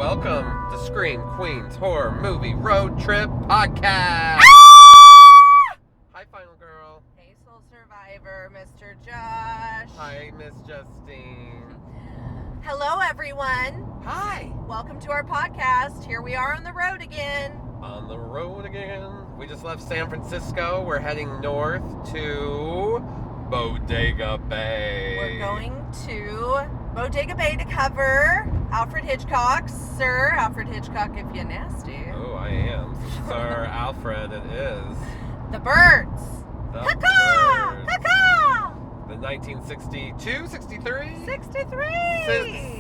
Welcome to Scream Queens Horror Movie Road Trip Podcast. Hi, Final Girl. Hey, Soul Survivor, Mr. Josh. Hi, Miss Justine. Hello, everyone. Hi. Welcome to our podcast. Here we are on the road again. On the road again. We just left San Francisco. We're heading north to Bodega Bay. We're going to Bodega Bay to cover Alfred Hitchcock. Sir Alfred Hitchcock, if you're nasty. Oh, I am. Sir Alfred, it is. The Birds. The Caw-caw! Birds. Caw-caw! The 1962, 63? 63.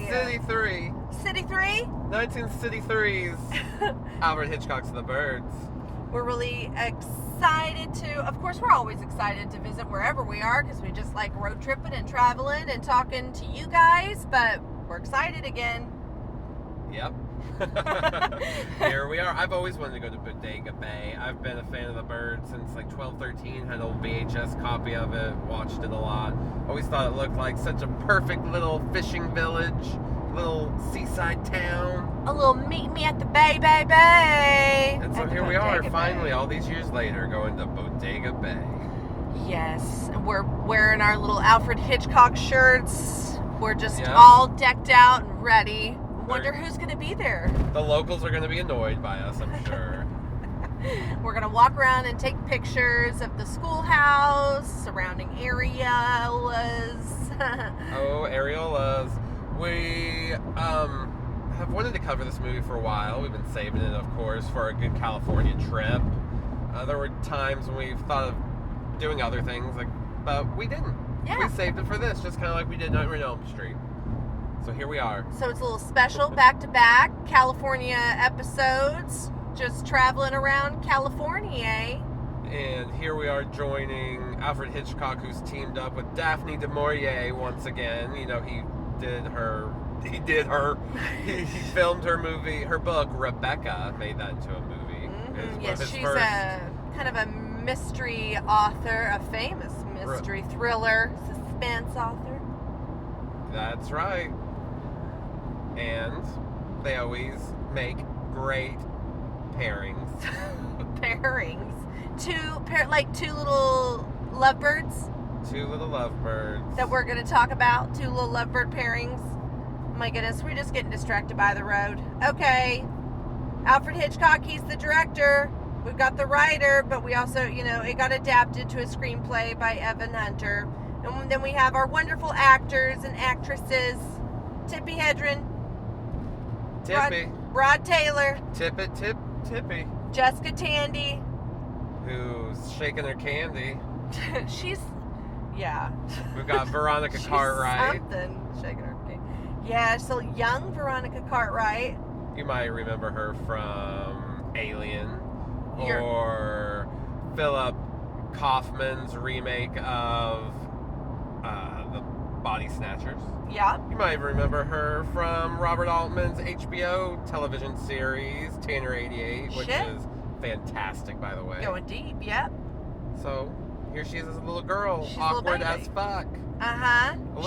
City 3. City 3? 1963's Alfred Hitchcock's The Birds. We're really excited to, of course, we're always excited to visit wherever we are because we just like road tripping and traveling and talking to you guys, but we're excited again. Yep. Here we are. I've always wanted to go to Bodega Bay. I've been a fan of The Birds since like 12, 13, had an old VHS copy of it, watched it a lot. Always thought it looked like such a perfect little fishing village, little seaside town. A little meet me at the Bay, Bay, Bay. And so here we are, finally, all these years later, going to Bodega Bay. Yes, we're wearing our little Alfred Hitchcock shirts. We're just Yeah. all decked out and ready. Wonder who's going to be there. The locals are going to be annoyed by us, I'm sure. We're going to walk around and take pictures of the schoolhouse, surrounding areas. Oh, areolas. We have wanted to cover this movie for a while. We've been saving it, of course, for a good California trip. There were times when we thought of doing other things, but we didn't. Yeah. We saved it for this, just kind of like we did Nightmare on Elm Street. So here we are. So it's a little special back-to-back California episodes. Just traveling around California. And here we are joining Alfred Hitchcock, who's teamed up with Daphne du Maurier once again. You know, he filmed her movie, her book, Rebecca, made that into a movie. Mm-hmm. Yes, she's a kind of a mystery author, a famous mystery thriller, suspense author. That's right. And they always make great pairings. Pairings. Two little lovebirds. Two little lovebirds. That we're going to talk about. Two little lovebird pairings. Oh my goodness, we're just getting distracted by the road. Okay. Alfred Hitchcock, he's the director. We've got the writer, but we also, it got adapted to a screenplay by Evan Hunter. And then we have our wonderful actors and actresses. Tippy Hedren. Tippy. Rod Taylor. Tippy. Jessica Tandy. Who's shaking her candy. She's, yeah. We've got Veronica Cartwright. Something shaking her candy. Yeah, so young Veronica Cartwright. You might remember her from Alien. Or Philip Kaufman's remake of The Body Snatchers. Yeah. You might remember her from Robert Altman's HBO television series, Tanner 88, which is fantastic, by the way. Going deep, yep. So, here she is as a little girl, She's awkward a little as fuck. Uh-huh. A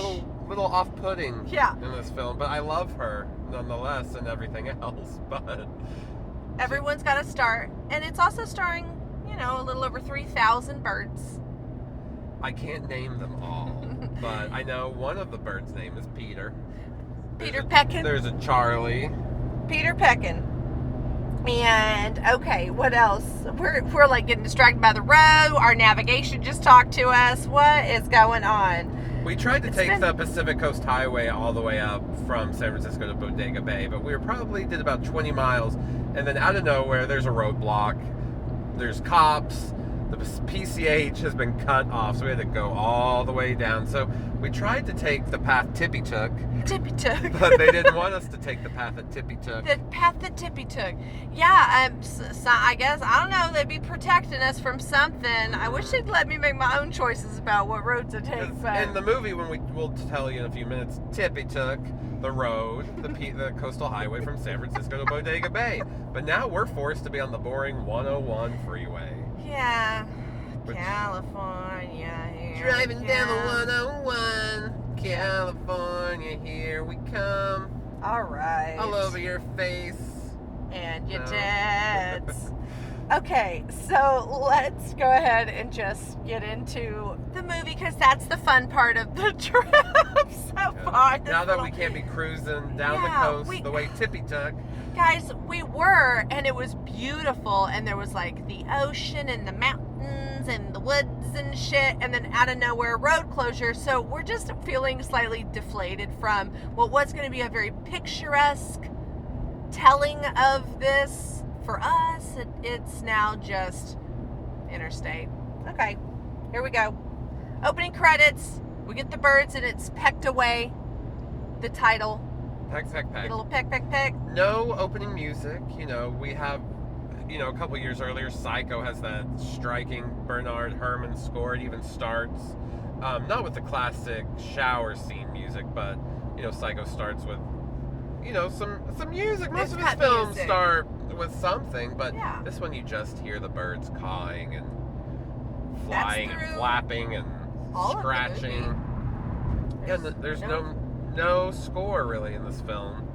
little off-putting in this film, but I love her nonetheless and everything else, but... Everyone's got to start, and it's also starring, a little over 3,000 birds. I can't name them all, but I know one of the birds' name is Peter. Peter Peckin. There's a Charlie. Peter Peckin. And, okay, what else? We're like getting distracted by the road. Our navigation just talked to us. What is going on? We tried to take the Pacific Coast Highway all the way up from San Francisco to Bodega Bay, but we probably did about 20 miles, and then out of nowhere, there's a roadblock. There's cops. The PCH has been cut off, so we had to go all the way down. So we tried to take the path Tippy took. Tippy took. But they didn't want us to take the path that Tippy took. The path that Tippy took. Yeah, so I guess, I don't know, they'd be protecting us from something. I wish they'd let me make my own choices about what road to take. In the movie, we'll tell you in a few minutes, Tippy took the road, the coastal highway from San Francisco to Bodega Bay. But now we're forced to be on the boring 101 freeway. Yeah. California, here Driving down the 101, California, here we come. All right. All over your face. And your No. tits. Okay, so let's go ahead and just get into the movie because that's the fun part of the trip so far. Now that we can't be cruising down the coast the way Tippy took. Guys, we were, and it was beautiful, and there was like the ocean and the mountains and the woods and shit, and then out of nowhere, road closure. So we're just feeling slightly deflated from what was going to be a very picturesque telling of this. For us, it's now just interstate. Okay, here we go. Opening credits. We get the birds, and it's pecked away. The title. Peck, peck, peck. Get a little peck, peck, peck. No opening music. You know, we have, you know, a couple years earlier, Psycho has that striking Bernard Herrmann score. It even starts, not with the classic shower scene music, but, you know, Psycho starts with, you know, some music. Most of his films start with something, but this one you just hear the birds cawing and flying and flapping and scratching. And there's no score really in this film.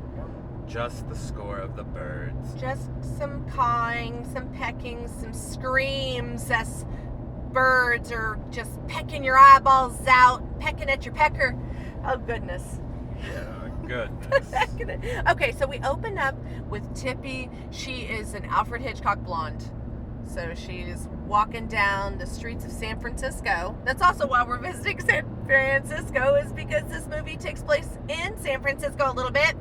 Just the score of the birds. Just some cawing, some pecking, some screams as birds are just pecking your eyeballs out, pecking at your pecker. Oh goodness. Yeah. Goodness. Okay, so we open up with Tippy. She is an Alfred Hitchcock blonde. So she's walking down the streets of San Francisco. That's also why we're visiting San Francisco, is because this movie takes place in San Francisco a little bit.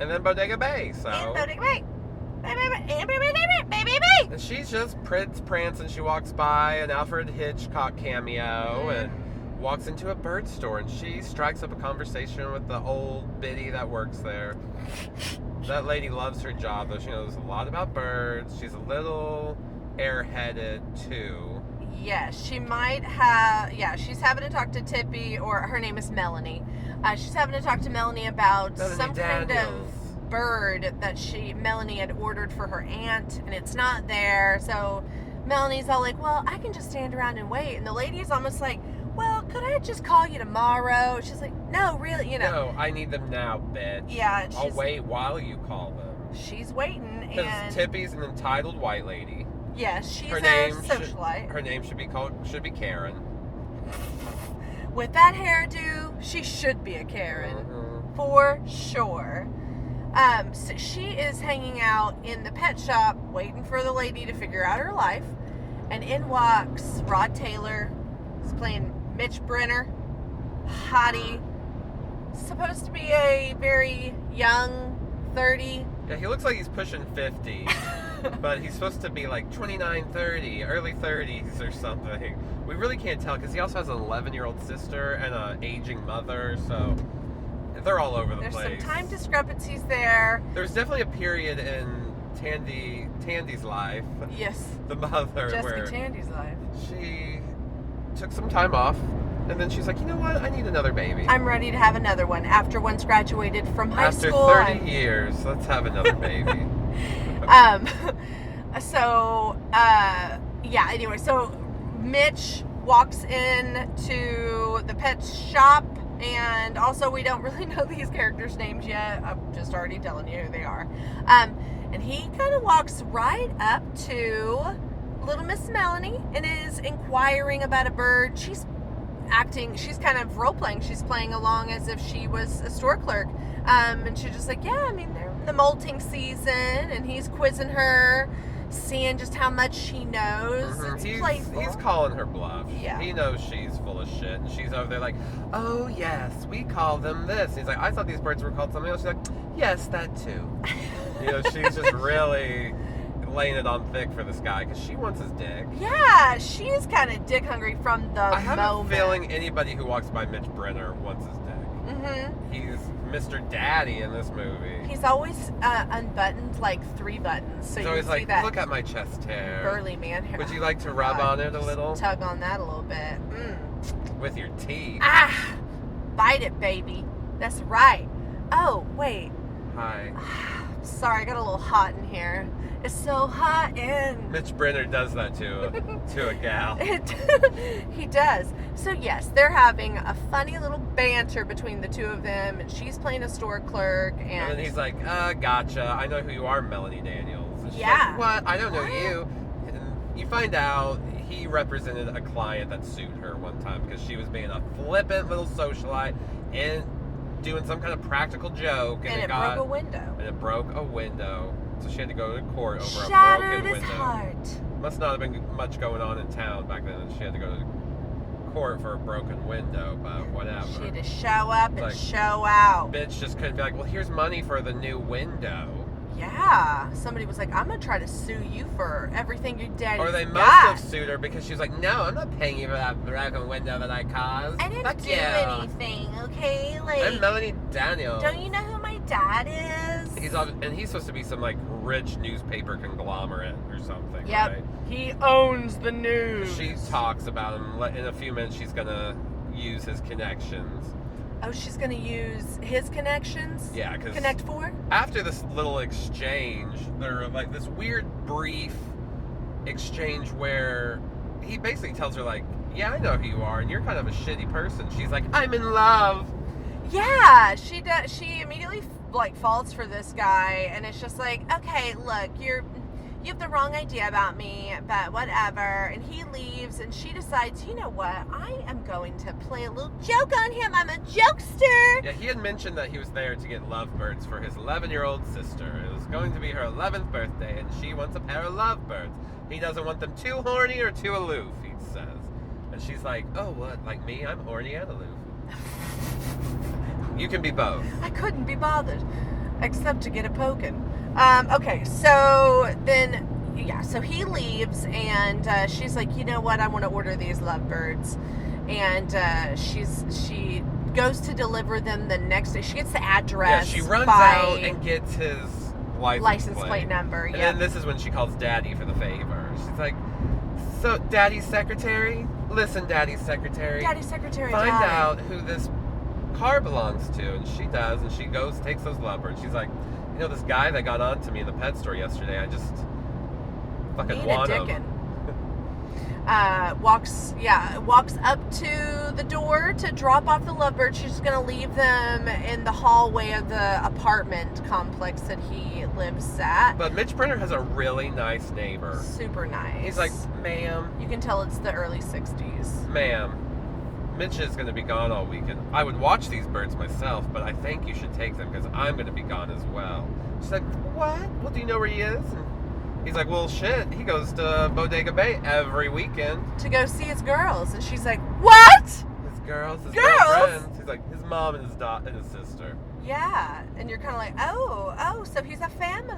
And then Bodega Bay, so. And Bodega Bay. And she's just prancing. She walks by an Alfred Hitchcock cameo and walks into a bird store, and she strikes up a conversation with the old biddy that works there. That lady loves her job, though. She knows a lot about birds. She's a little airheaded, too. Yes, she might have. Yeah, she's having to talk to Tippy, or her name is Melanie. She's having to talk to Melanie about some kind of bird that Melanie had ordered for her aunt, and it's not there. So Melanie's all like, well, I can just stand around and wait. And the lady is almost like, well, could I just call you tomorrow? She's like, no, really, you know. No, I need them now, bitch. Yeah. I'll wait while you call them. She's waiting, because Tippy's an entitled white lady. Yes, she's a socialite. Her name should be Karen. With that hairdo, she should be a Karen. For sure. So she is hanging out in the pet shop waiting for the lady to figure out her life. And in walks Rod Taylor. He's playing Mitch Brenner. Hottie. Supposed to be a very young 30. Yeah, he looks like he's pushing 50. But he's supposed to be like 29, 30, early 30s or something. We really can't tell because he also has an 11-year-old sister and an aging mother, so they're all over the place. There's some time discrepancies there. There's definitely a period in Tandy's life. Yes. The mother. Jessica Tandy's life. She took some time off, and then she's like, you know what? I need another baby. I'm ready to have another one. After one's graduated from high school. After 30 years, let's have another baby. Anyway, so Mitch walks in to the pet shop, and also we don't really know these characters' names yet. I'm just already telling you who they are. And he kind of walks right up to little Miss Melanie and is inquiring about a bird. She's kind of role-playing. She's playing along as if she was a store clerk. And she's just like, yeah, I mean, they're in the molting season, and he's quizzing her, seeing just how much she knows. It's playful. He's calling her bluff. Yeah. He knows she's full of shit, and she's over there like, oh, yes, we call them this. And he's like, I thought these birds were called something else. She's like, yes, that too. You know, she's just really laying it on thick for this guy because she wants his dick. Yeah, she's kind of dick hungry from the moment. I have a feeling anybody who walks by Mitch Brenner wants his dick. Mm-hmm. He's Mr. Daddy in this movie. He's always unbuttoned like 3 buttons, so he's you always see like, that look at my chest hair. Burly man hair. Would you like to rub on it a little? Tug on that a little bit. With your teeth. Bite it, baby. That's right. Oh, wait. Hi. Sorry, I got a little hot in here. It's so hot in. Mitch Brenner does that to a gal. He does. So yes, they're having a funny little banter between the two of them, and she's playing a store clerk, And then he's like, gotcha. I know who you are, Melanie Daniels. And she's Yeah. like, what? I don't know What? you. And you find out he represented a client that sued her one time because she was being a flippant little socialite and doing some kind of practical joke. and it broke a window. And it broke a window. So she had to go to court over a Shattered broken his window. heart. Must not have been much going on in town back then. And she had to go to court for a broken window, but whatever. She had to show up and Like, show out. Bitch just couldn't be like, well, here's money for the new window. Yeah. Somebody was like, I'm going to try to sue you for everything your daddy Or they must got. have sued her because she was like, no, I'm not paying you for that broken window that I caused. I didn't Fuck do you. anything, okay? Like, I'm Melanie Daniels. don't you know who my dad is? He's supposed to be some like rich newspaper conglomerate or something. Yep. Right? He owns the news. She talks about him. In a few minutes, she's gonna use his connections. Oh, she's going to use his connections? Yeah, because Connect 4? after this little exchange, there like this weird brief exchange where he basically tells her like, yeah, I know who you are, and you're kind of a shitty person. She's like, I'm in love. Yeah, she does. She immediately like falls for this guy, and it's just like, okay, look, you have the wrong idea about me, but whatever. And he leaves, and she decides, you know what? I am going to play a little joke on him. I'm a jokester. Yeah, he had mentioned that he was there to get lovebirds for his 11-year-old sister. It was going to be her 11th birthday, and she wants a pair of lovebirds. He doesn't want them too horny or too aloof, he says. And she's like, oh, what? Like me? I'm horny and aloof. You can be both. I couldn't be bothered, except to get a poking. Okay, so then, yeah, so he leaves, and she's like, you know what? I want to order these lovebirds, and she goes to deliver them the next day. She gets the address. Yeah, she runs by out and gets his license plate number. And Yeah. then this is when she calls Daddy for the favor. She's like, so, Daddy's secretary? Listen, Daddy's secretary. Daddy's secretary. Find died. out who this car belongs to. And she does, and she goes, takes those lovebirds. She's like, you know, this guy that got on to me in the pet store yesterday, I just fucking Need want a him. dickin'. Walks up to the door to drop off the lovebirds. She's gonna leave them in the hallway of the apartment complex that he lives at. But Mitch Brenner has a really nice neighbor. Super nice. He's like, ma'am, you can tell it's the early 60s. ma'am, Mitch is going to be gone all weekend. I would watch these birds myself, but I think you should take them because I'm going to be gone as well. She's like, what? Well, do you know where he is? And he's like, well, shit. He goes to Bodega Bay every weekend. To go see his girls. And she's like, what? His girls, his Girls? friends. He's like, his mom and his sister. Yeah. And you're kind of like, oh, so he's a friend.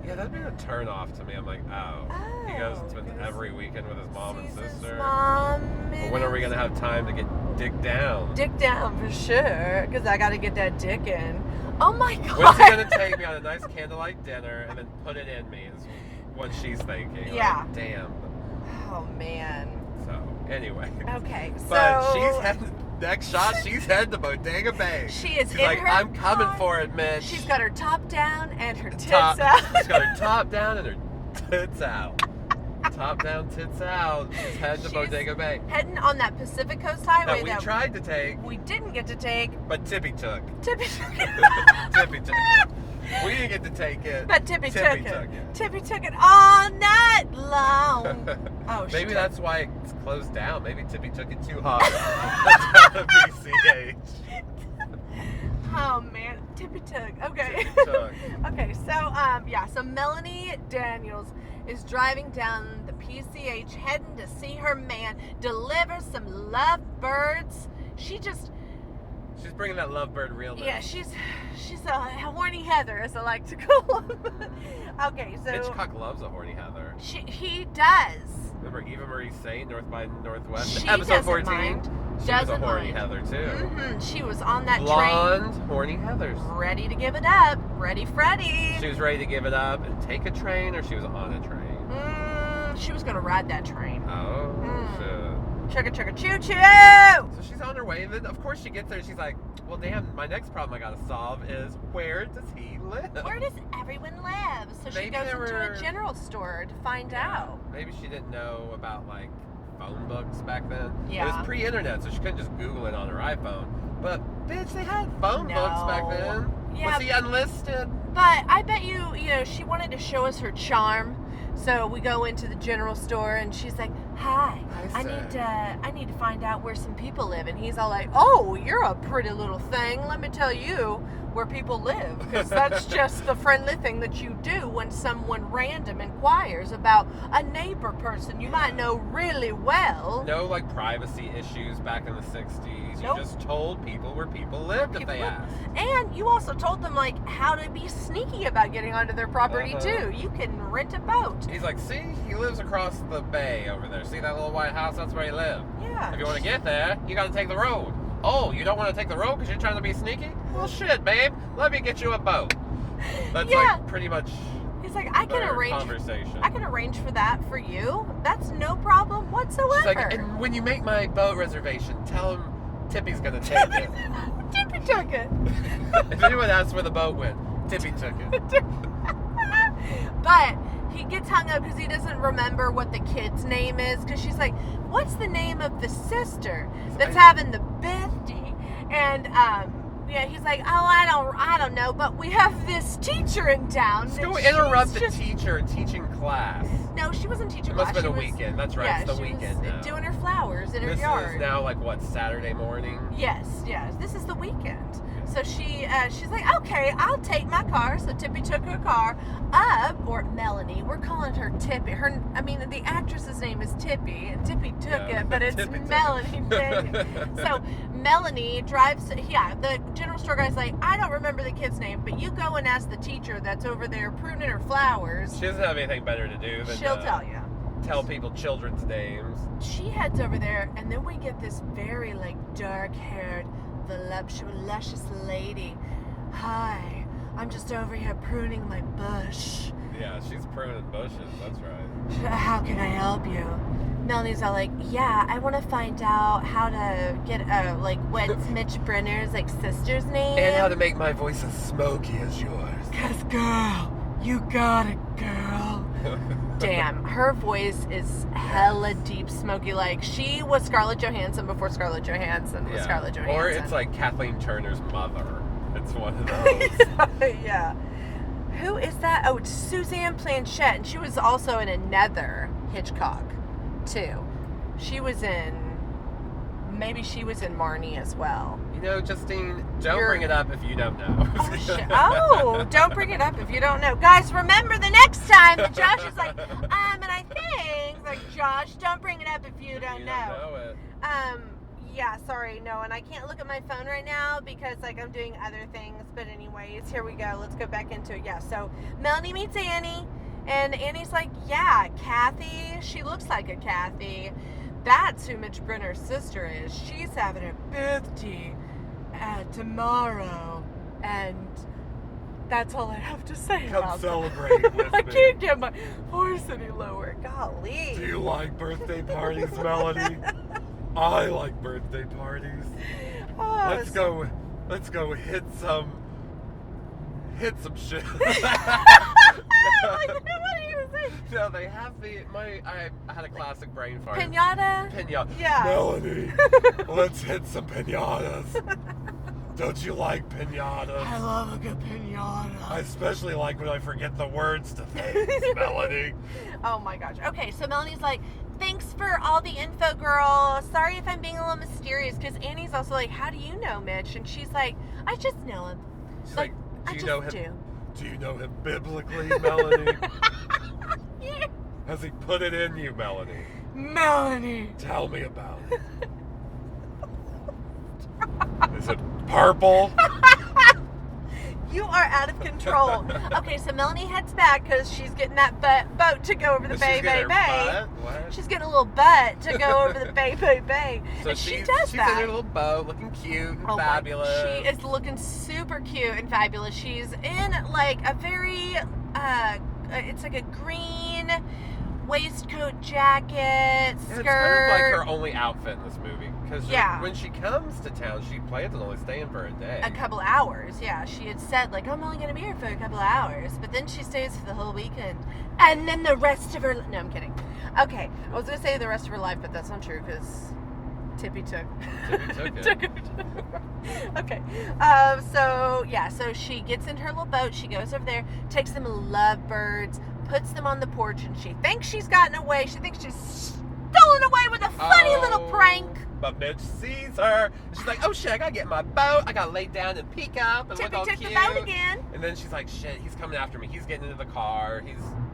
Yeah, that'd be a turn off to me. I'm like, oh. He goes and spends every weekend with his mom and Sees his sister. mom But when are we going to have time to get dick down? Dick down for sure, because I got to get that dick in. Oh my god. When's he going to take me on a nice candlelight dinner and then put it in me is what she's thinking. Yeah. Like, damn. Oh man. So, anyway. Okay, so. But she's heading, next shot, she's heading to Bodega Bay. She is She's in like, her I'm coming car. for it, Mitch. She's got her top down and her tits Top- out. She's got her top down and her tits out. Top down, tits out. She's heading to She's Bodega Bay. Heading on that Pacific Coast Highway That we that tried to take, we didn't get to take. but Tippy took. Tippy Tippy took. We didn't get to take it. But Tippy took took it. it. Tippy took it all night long. Oh, Maybe shit. that's why it's closed down. Maybe Tippy took it too hard. BCH. Oh man, Tippy took. Okay. Tippy took. Okay, so Melanie Daniels is driving down the PCH heading to see her man deliver some lovebirds. She's bringing that lovebird realness. Yeah, she's a horny Heather, as I like to call him. Okay, so Hitchcock loves a horny Heather. he does. Remember Eva Marie Saint, North by Northwest? She Episode doesn't 14? mind. She Doesn't was a horny mind. Heather, too. Mm-hmm. She was on that Blonde, horny Heathers. train, ready to give it up. Ready, Freddy. She was ready to give it up and take a train, or she was on a train? She was gonna ride that train. Oh, shit. Chugga chugga choo choo. So she's on her way, and then of course she gets there and she's like, well, damn, my next problem I gotta solve is where does he live? Where does everyone live? So she goes into a general store to find out. Maybe she didn't know about like phone books back then. Yeah. It was pre-internet, so she couldn't just Google it on her iPhone. But bitch, they had phone books back then. Yeah. Was he unlisted? But I bet you know, she wanted to show us her charm. So we go into the general store and she's like, hi, I need to find out where some people live. And he's all like, oh, you're a pretty little thing. Let me tell you where people live. Because that's just the friendly thing that you do when someone random inquires about a neighbor person you might know really well. No, like, privacy issues back in the 60s. You just told people where people lived if they asked. And you also told them, like, how to be sneaky about getting onto their property, too. You can rent a boat. He's like, see, he lives across the bay over there. See that little white house? That's where he lives. Yeah. If you want to get there, you got to take the road. Oh, you don't want to take the road because you're trying to be sneaky? Well, shit, babe. Let me get you a boat. That's like pretty much. He's like, I can arrange for that for you. That's no problem whatsoever. She's like, and when you make my boat reservation, tell him Tippy's gonna take it. Tippy took it. If anyone asks where the boat went, Tippy took it. But he gets hung up because he doesn't remember what the kid's name is. Because she's like, what's the name of the sister that's having the birthday? And yeah, he's like, oh, I don't know, but we have this teacher in town. Let's go interrupt the teacher teaching class. No, she wasn't teaching class. class. It must have been a weekend. That's right. Yeah, it's the weekend was now. Doing her flowers in her yard. This is now like what, Saturday morning? Yes. This is the weekend. So she's like, okay, I'll take my car. So Tippy took her car up, or Melanie. We're calling her Tippy. The actress's name is Tippy, and Tippy took it, but it's Melanie. So Melanie drives. Yeah, the general store guy's like, I don't remember the kid's name, but you go and ask the teacher that's over there pruning her flowers. She doesn't have anything better to do than she'll tell you. Tell people children's names. She heads over there, and then we get this very dark-haired, voluptuous lady. Hi, I'm just over here pruning my bush. Yeah, she's pruning bushes, that's right. How can I help you? Melanie's all like, yeah, I want to find out how to get, what's Mitch Brenner's, sister's name? And how to make my voice as smoky as yours. 'Cause, girl, you got it, girl. Damn, her voice is hella deep, smoky. She was Scarlett Johansson before Scarlett Johansson was Scarlett Johansson. Or it's like Kathleen Turner's mother. It's one of those. Yeah. Who is that? Oh, it's Suzanne Planchette, and she was also in another Hitchcock, too. She was in Marnie as well. You know, Justine, don't bring it up if you don't know. Oh, shit. Oh, don't bring it up if you don't know. Guys, remember the next time that Josh is like, and I think, Josh, don't bring it up if you don't know. Don't know it. Yeah, sorry, no, and I can't look at my phone right now because, I'm doing other things, but anyways, here we go. Let's go back into it. Yeah, so Melanie meets Annie, and Annie's like, yeah, Kathy, she looks like a Kathy. That's who Mitch Brenner's sister is. She's having her birthday tomorrow, and that's all I have to say about Come celebrate with me. I can't get my voice any lower. Golly. Do you like birthday parties, Melanie? I like birthday parties. Oh, let's go hit some shit. What are you gonna say? No, they have I had a classic brain fart. Pinata? Yeah. Melanie, let's hit some pinatas. Don't you like pinatas? I love a good pinata. I especially like when I forget the words to things, Melanie. Oh my gosh. Okay, so Melanie's like, thanks for all the info, girl. Sorry if I'm being a little mysterious, because Annie's also like, how do you know Mitch? And she's like, I just know him. She's like, do you know him? Do you know him biblically, Melanie? Yeah. Has he put it in you, Melanie? Melanie. Tell me about it. Is it purple? You are out of control. Okay, so Melanie heads back because she's getting that boat to go over the Bay. What? She's getting a little butt to go over the Bay. So and she does that. She's in her little boat, looking cute and fabulous. She is looking super cute and fabulous. She's in a very, it's like a green waistcoat, jacket, skirt. And it's kind of like her only outfit in this movie. Because Yeah. when she comes to town, she plans on only staying for a day. A couple hours, yeah. She had said, like, I'm only going to be here for a couple hours. But then she stays for the whole weekend. And then the rest of her... No, I'm kidding. Okay, I was going to say the rest of her life, but that's not true, because Tippy took Tippy took it. Okay. So she gets in her little boat. She goes over there, takes them lovebirds, puts them on the porch, and she thinks she's gotten away. She thinks she's stolen away with a funny little prank. But Mitch sees her. And she's like, oh shit, I gotta get in my boat. I gotta lay down and peek up and Tippy look all took cute. the boat again. And then she's like, shit, he's coming after me. He's getting into the car.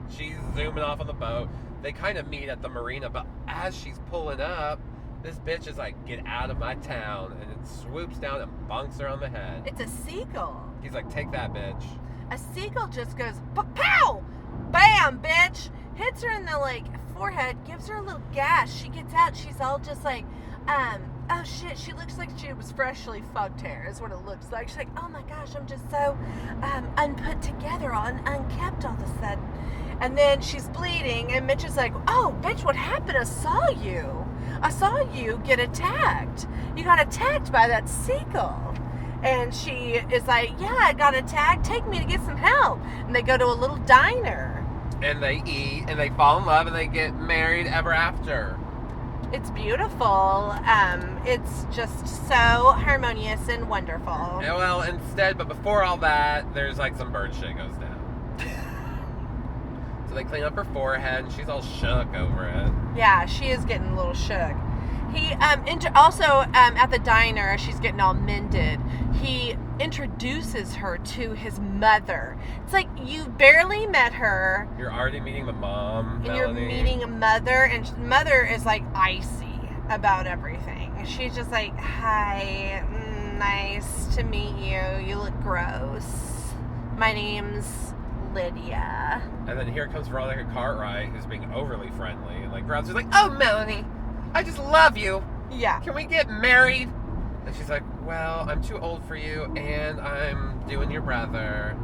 She's zooming off on the boat. They kind of meet at the marina, but as she's pulling up, this bitch is like, get out of my town. And it swoops down and bonks her on the head. It's a seagull. He's like, take that, bitch. A seagull just goes, pow! Bam, bitch! Hits her in the, like, forehead, gives her a little gash. She gets out, she's all just like, oh shit, she looks like she was freshly fucked hair, is what it looks like. She's like, oh my gosh, I'm just so unput together, unkept all of a sudden. And then she's bleeding, and Mitch is like, oh, bitch, what happened? I saw you get attacked. You got attacked by that seagull. And she is like, yeah, I got attacked. Take me to get some help. And they go to a little diner. And they eat, and they fall in love, and they get married ever after. It's beautiful. It's just so harmonious and wonderful. Yeah, well, but before all that, there's like some bird shit goes down. So they clean up her forehead, and she's all shook over it. Yeah, she is getting a little shook. He also at the diner, she's getting all mended. He introduces her to his mother. It's like you barely met her. You're already meeting the mom, And Melanie. you're meeting a mother, and mother is like icy about everything. She's just like, hi, nice to meet you. You look gross. My name's Lydia. And then here comes Veronica Cartwright, who's being overly friendly. And like grabs her, like, oh, Melanie, I just love you. Yeah. Can we get married? And she's like, well, I'm too old for you, and I'm doing your brother.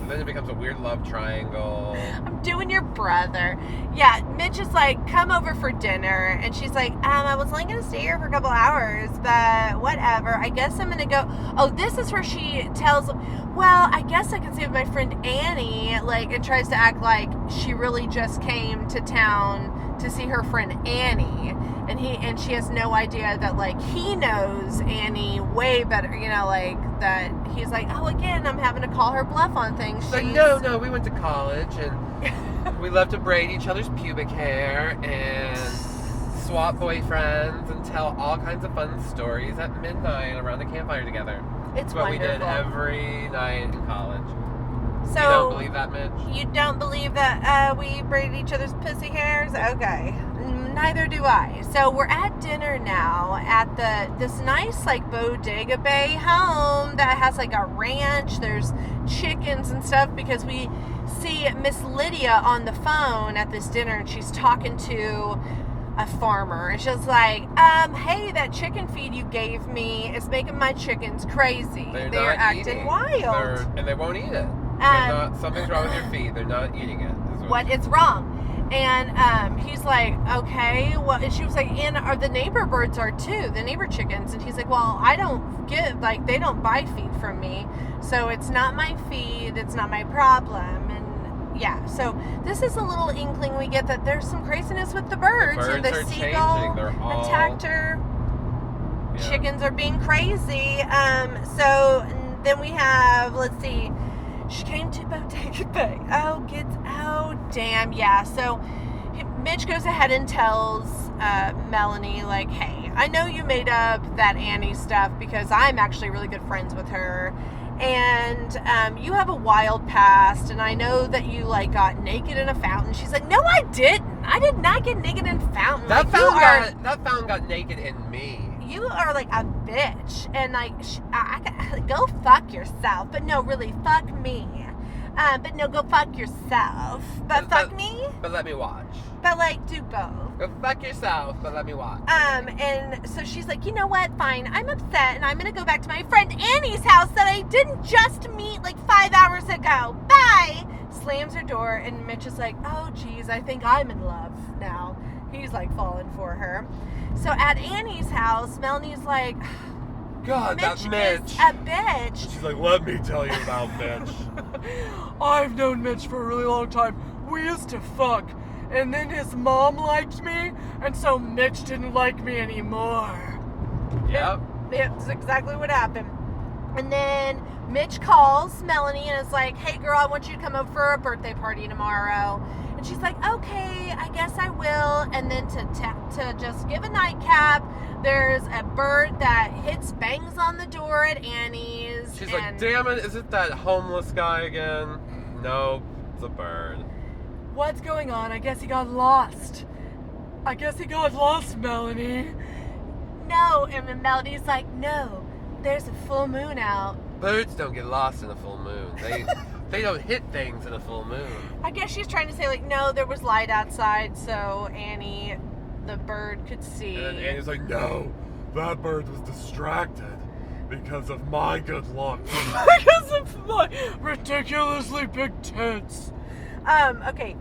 And then it becomes a weird love triangle. I'm doing your brother. Yeah, Mitch is like, come over for dinner. And she's like, I was only going to stay here for a couple hours, but whatever. I guess I'm going to go. Oh, this is where she tells him, well, I guess I can stay with my friend Annie. Like, and tries to act like she really just came to town to see her friend Annie. And she has no idea that, like, he knows Annie way better, you know, like, that he's like, oh, again, I'm having to call her bluff on things. She's like, no, we went to college, and we love to braid each other's pubic hair, and swap boyfriends, and tell all kinds of fun stories at midnight around the campfire together. It's what wonderful. we did every night in college. So, you don't believe that, Mitch? You don't believe that we braided each other's pussy hairs? Okay. Neither do I. So we're at dinner now at this nice like Bodega Bay home that has like a ranch. There's chickens and stuff because we see Miss Lydia on the phone at this dinner, and she's talking to a farmer, and she's like, hey, that chicken feed you gave me is making my chickens crazy. They're acting wild. And they won't eat it. Something's wrong with your feed. They're not eating it. What is wrong? And he's like, okay, well, and she was like, and the neighbor birds are too, the neighbor chickens. And he's like, well, I don't get, like, they don't buy feed from me, so it's not my feed, it's not my problem. And yeah, so this is a little inkling we get that there's some craziness with the birds. The birds and the are seagull changing. They're all... attacked her. Yeah. Chickens are being crazy. So then we have, let's see, she came to Bodega Bay. Oh, damn, yeah. So Mitch goes ahead and tells Melanie, like, hey, I know you made up that Annie stuff because I'm actually really good friends with her. And you have a wild past, and I know that you, like, got naked in a fountain. She's like, no, I didn't. I did not get naked in a fountain. That fountain got naked in me. You are like a bitch, and like go fuck yourself. But no, really, fuck me. But no, go fuck yourself. But fuck me. But let me watch. But like, do both. Go fuck yourself, but let me watch. And so she's like, you know what? Fine, I'm upset, and I'm gonna go back to my friend Annie's house that I didn't just meet like 5 hours ago. Bye. slams her door, and Mitch is like, oh, geez, I think I'm in love now. He's, like, falling for her. So at Annie's house, Melanie's like, God, that Mitch is a bitch. She's like, let me tell you about Mitch. I've known Mitch for a really long time. We used to fuck. And then his mom liked me, and so Mitch didn't like me anymore. Yep. That's exactly what happened. And then Mitch calls Melanie and is like, hey girl, I want you to come over for a birthday party tomorrow. And she's like, okay, I guess I will. And then to just give a nightcap, there's a bird that bangs on the door at Annie's. She's like, damn it, is it that homeless guy again? No, it's a bird. What's going on? I guess he got lost. Melanie. No, and then Melanie's like, no, there's a full moon out. Birds don't get lost in a full moon. They don't hit things in a full moon. I guess she's trying to say, like, no, there was light outside, so Annie, the bird, could see. And Annie's like, no, that bird was distracted because of my good luck. Because of my ridiculously big tits. Okay.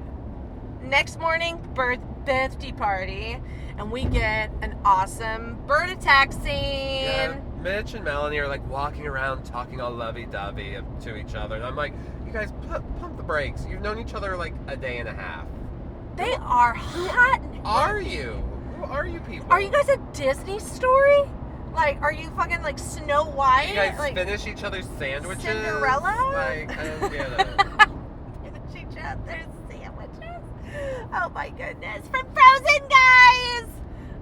Next morning, birthday party, and we get an awesome bird attack scene. Yeah, Mitch and Melanie are like walking around talking all lovey-dovey to each other, and I'm like, you guys, pump the brakes. You've known each other like a day and a half. They are hot. Who are you? Who are you people? Are you guys a Disney story? Like, are you fucking like Snow White? You guys like, finish each otother's sandwiches? Cinderella? Like, I don't get it. Finish each other's sandwiches? Oh my goodness. From Frozen, guys!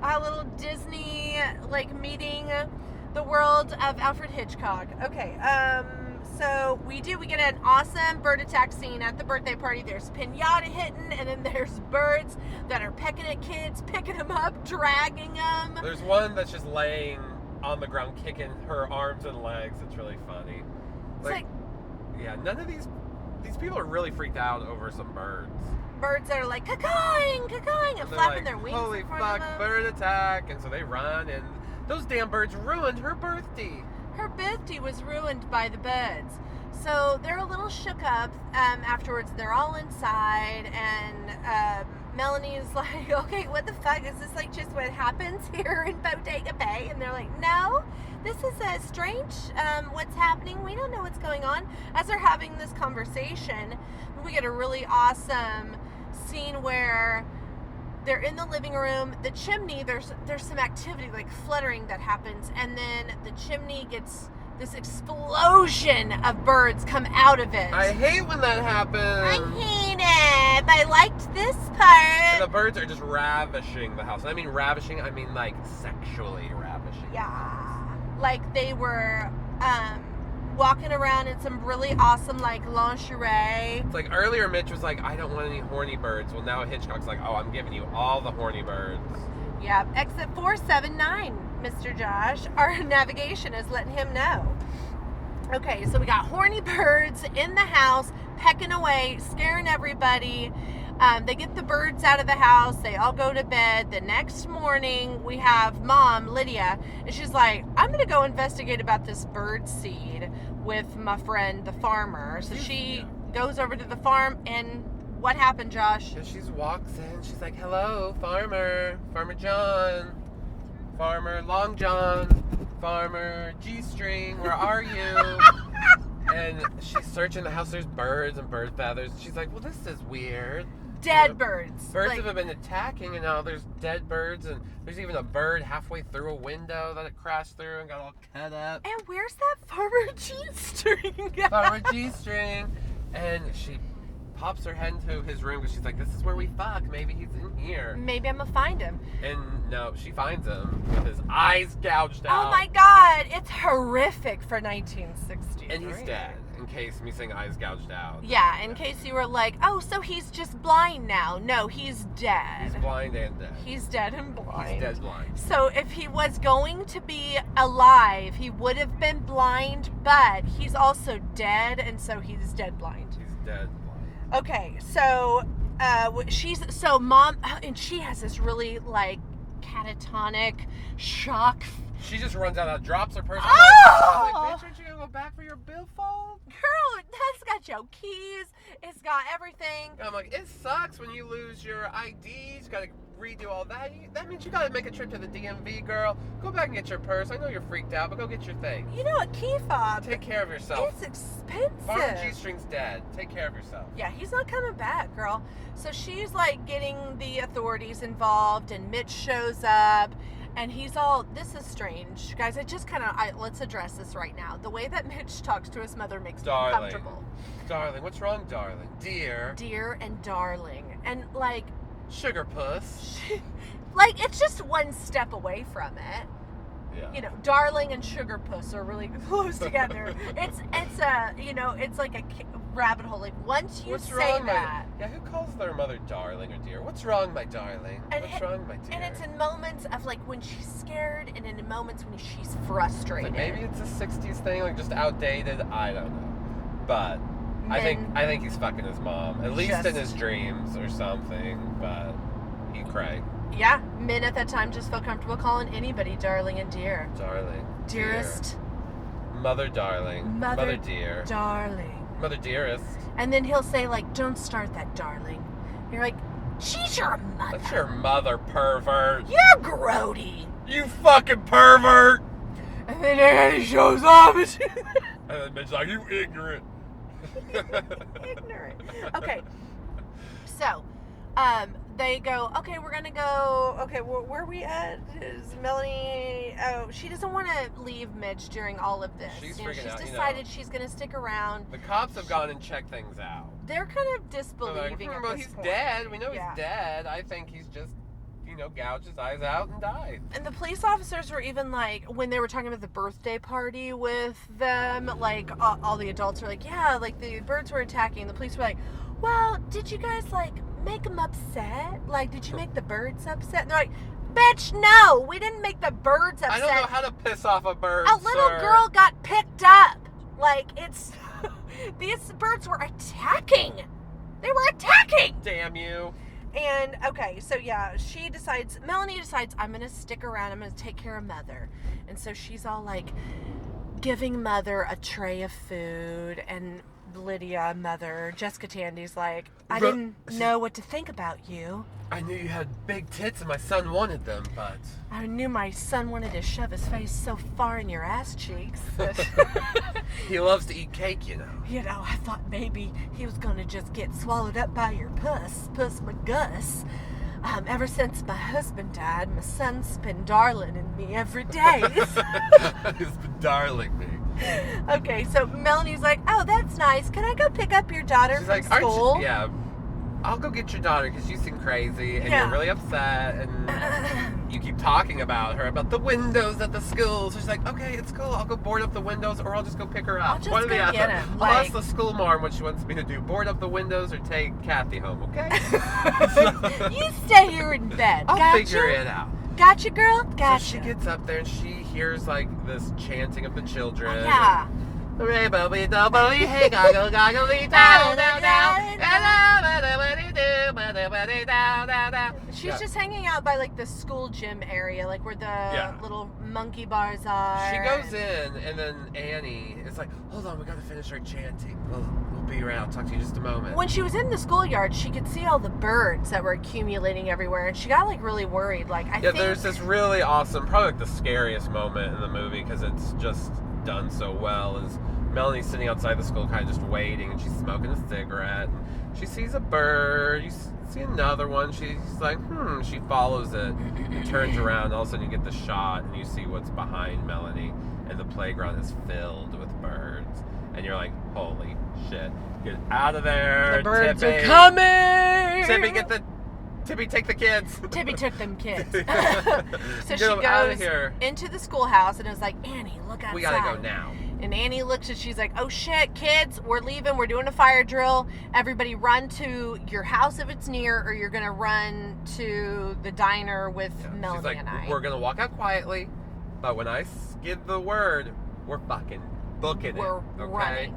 A little Disney, like, meeting the world of Alfred Hitchcock. Okay, so we get an awesome bird attack scene at the birthday party. There's pinata hitting, and then there's birds that are pecking at kids, picking them up, dragging them. There's one that's just laying on the ground, kicking her arms and legs. It's really funny. Like, yeah, none of these people are really freaked out over some birds. Birds that are like, caw-cawing, caw-cawing, and They're flapping like, their wings holy in front fuck, of them. bird attack. And so they run, and those damn birds ruined her birthday. Her birthday was ruined by the birds. So they're a little shook up afterwards. They're all inside, and Melanie's like, okay, what the fuck? Is this like just what happens here in Bodega Bay? And they're like, no, this is strange. What's happening? We don't know what's going on. As they're having this conversation, we get a really awesome scene where they're in the living room. The chimney, there's some activity, like fluttering that happens, and then the chimney gets this explosion of birds come out of it. I hate when that happens. I hate it, but I liked this part. And the birds are just ravishing the house. And I mean ravishing, I mean like sexually ravishing. Yeah. Like they were walking around in some really awesome like lingerie. It's like earlier Mitch was like, I don't want any horny birds. Well, now Hitchcock's like, oh, I'm giving you all the horny birds. Yeah, exit 479, Mr. Josh. Our navigation is letting him know. Okay, so we got horny birds in the house, pecking away, scaring everybody. They get the birds out of the house. They all go to bed. The next morning, we have Mom, Lydia, and she's like, I'm going to go investigate about this bird seed with my friend, the farmer. So she goes over to the farm, and what happened, Josh? And she walks in. She's like, hello, farmer. Farmer John. Farmer Long John. Farmer G-String. Where are you? And she's searching the house. There's birds and bird feathers. She's like, well, this is weird. Dead birds. Birds have been attacking, and now there's dead birds, and there's even a bird halfway through a window that it crashed through and got all cut up. And where's that Farmer G-String? Farmer G-String. And she pops her head into his room because she's like, this is where we fuck. Maybe he's in here. Maybe I'm gonna find him. And no, she finds him with his eyes gouged out. Oh my god, it's horrific for 1960. And he's dead, in case me saying eyes gouged out. Yeah, in case you were like, oh, so he's just blind now. No, he's dead. He's blind and dead. He's dead and blind. He's dead blind. So if he was going to be alive, he would have been blind, but he's also dead, and so he's dead blind. He's dead blind. Okay, so Mom, and she has this really like catatonic shock. She just runs out, drops her purse. Oh! I'm like, bitch, aren't you gonna go back for your billfold? Girl, that's got got your keys. It's got everything. And I'm like, it sucks when you lose your IDs. You gotta redo all that. That means you gotta make a trip to the DMV, girl. Go back and get your purse. I know you're freaked out, but go get your thing. You know, a key fob. Take care of yourself. It's expensive. Farm G-string's dead. Take care of yourself. Yeah, he's not coming back, girl. So she's like getting the authorities involved, and Mitch shows up, and he's all, this is strange. Guys, let's address this right now. The way that Mitch talks to his mother makes me uncomfortable. Darling, what's wrong, darling? Dear. Dear and darling. And like... Sugar puss. Like, it's just one step away from it. Yeah. You know, darling and sugar puss are really close together. It's like a rabbit hole. Like, once you say that... who calls their mother darling or dear? What's wrong, my darling? What's wrong, my dear? And it's in moments of, like, when she's scared, and in moments when she's frustrated. Like, maybe it's a 60s thing, like, just outdated. I don't know. But... I think he's fucking his mom, at least in his dreams or something, but he cray. Yeah, men at that time just felt comfortable calling anybody darling and dear. Darling. Dearest. Dear. Mother darling. Mother dear. Darling. Mother dearest. And then he'll say, like, don't start that, darling. You're like, she's your mother. That's your mother, pervert. You're grody. You fucking pervert. And then Annie shows up and then Mitch's like, you ignorant. Ignorant. Okay. So, they go, okay, we're gonna go, okay, where are we at? Is Melanie, she doesn't want to leave Mitch during all of this. She's she's freaking out, decided she's gonna stick around. The cops have gone and checked things out. They're kind of disbelieving at this he's point. dead. We know he's dead. I think he's just, gouged his eyes out and died. And the police officers were even like, when they were talking about the birthday party with them, like, all the adults were like, yeah, like, the birds were attacking. The police were like, well, did you guys, like, make them upset? Like, did you make the birds upset? And they're like, bitch, no, we didn't make the birds upset. I don't know how to piss off a bird, A little girl got picked up. Like, it's, these birds were attacking. They were attacking. Damn you. And, okay, so yeah, Melanie decides, I'm going to stick around, I'm going to take care of Mother. And so she's all like giving Mother a tray of food, and Lydia, Mother, Jessica Tandy's like, I didn't know what to think about you. I knew you had big tits and my son wanted them, but... I knew my son wanted to shove his face so far in your ass cheeks that... He loves to eat cake, you know. I thought maybe he was going to just get swallowed up by your puss McGuss. Ever since my husband died, my son's been darling me every day. He's been darling me. Okay, so Melanie's like, oh, that's nice. Can I go pick up your daughter from school? Yeah, I'll go get your daughter because you seem crazy and you're really upset and you keep talking about her, about the windows at the school. So she's like, okay, it's cool. I'll go board up the windows or I'll just go pick her up. I'll just go get him. I'll ask the school mom what she wants me to do. Board up the windows or take Kathy home, okay? You stay here in bed. I'll figure it out. Gotcha, girl? Gotcha. So she gets up there and she hears like this chanting of the children. Oh, yeah. She's just hanging out by like the school gym area, like where the little monkey bars are. She goes in, and then Annie is like, hold on, we gotta finish our chanting. We'll be right, I'll talk to you in just a moment. When she was in the schoolyard, she could see all the birds that were accumulating everywhere, and she got like really worried. Like, I think there's this really awesome, probably like the scariest moment in the movie because it's just done so well, is Melanie's sitting outside the school kind of just waiting, and she's smoking a cigarette. And she sees a bird, you see another one, she's like, she follows it, and turns around, and all of a sudden you get the shot, and you see what's behind Melanie, and the playground is filled with birds. And you're like, holy shit, get out of there, the birds Tippy. are coming! Tippy, take the kids. Tippy took them kids. So Get she them out of goes here. into the schoolhouse and is like, Annie, look outside. We gotta go now. And Annie looks and she's like, oh shit, kids, we're leaving. We're doing a fire drill. Everybody run to your house if it's near, or you're going to run to the diner with Melanie She's like, and I. We're going to walk out quietly, but when I give the word, we're fucking booking we're it. Okay? running.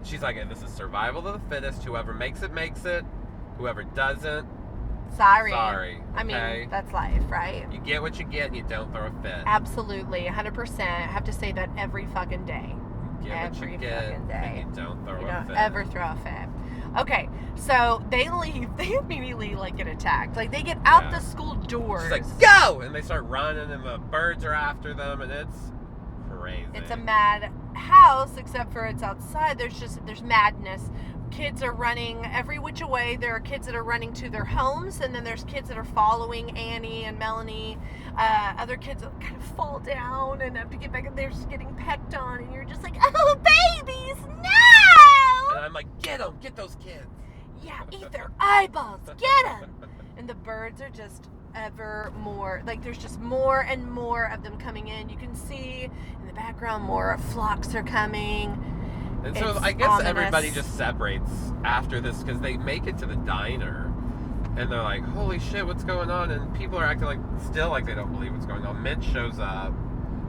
She's like, this is survival of the fittest. Whoever makes it, makes it. Whoever doesn't, Sorry. Okay? I mean, that's life, right? You get what you get and you don't throw a fit. Absolutely, 100%. I have to say that every fucking day. Get every what you get, fucking day. and you don't throw You a don't fit. ever throw a fit. Okay, so they leave. They immediately like get attacked. Like they get out Yeah. the school doors. She's like, go! And they start running, and the birds are after them, and it's crazy. It's a mad house, except for it's outside. There's madness. Kids are running every which way. There are kids that are running to their homes, and then there's kids that are following Annie and Melanie. Other kids that kind of fall down and have to get back, and they're just getting pecked on, and you're just like, oh, babies, no! And I'm like, get them! Get those kids! Yeah, eat their eyeballs. Get them! And the birds are just ever more, like there's just more and more of them coming in. You can see in the background more flocks are coming. And so It's I guess ominous. everybody just separates after this because they make it to the diner and they're like, holy shit, what's going on? And people are acting like still like they don't believe what's going on. Mitch shows up.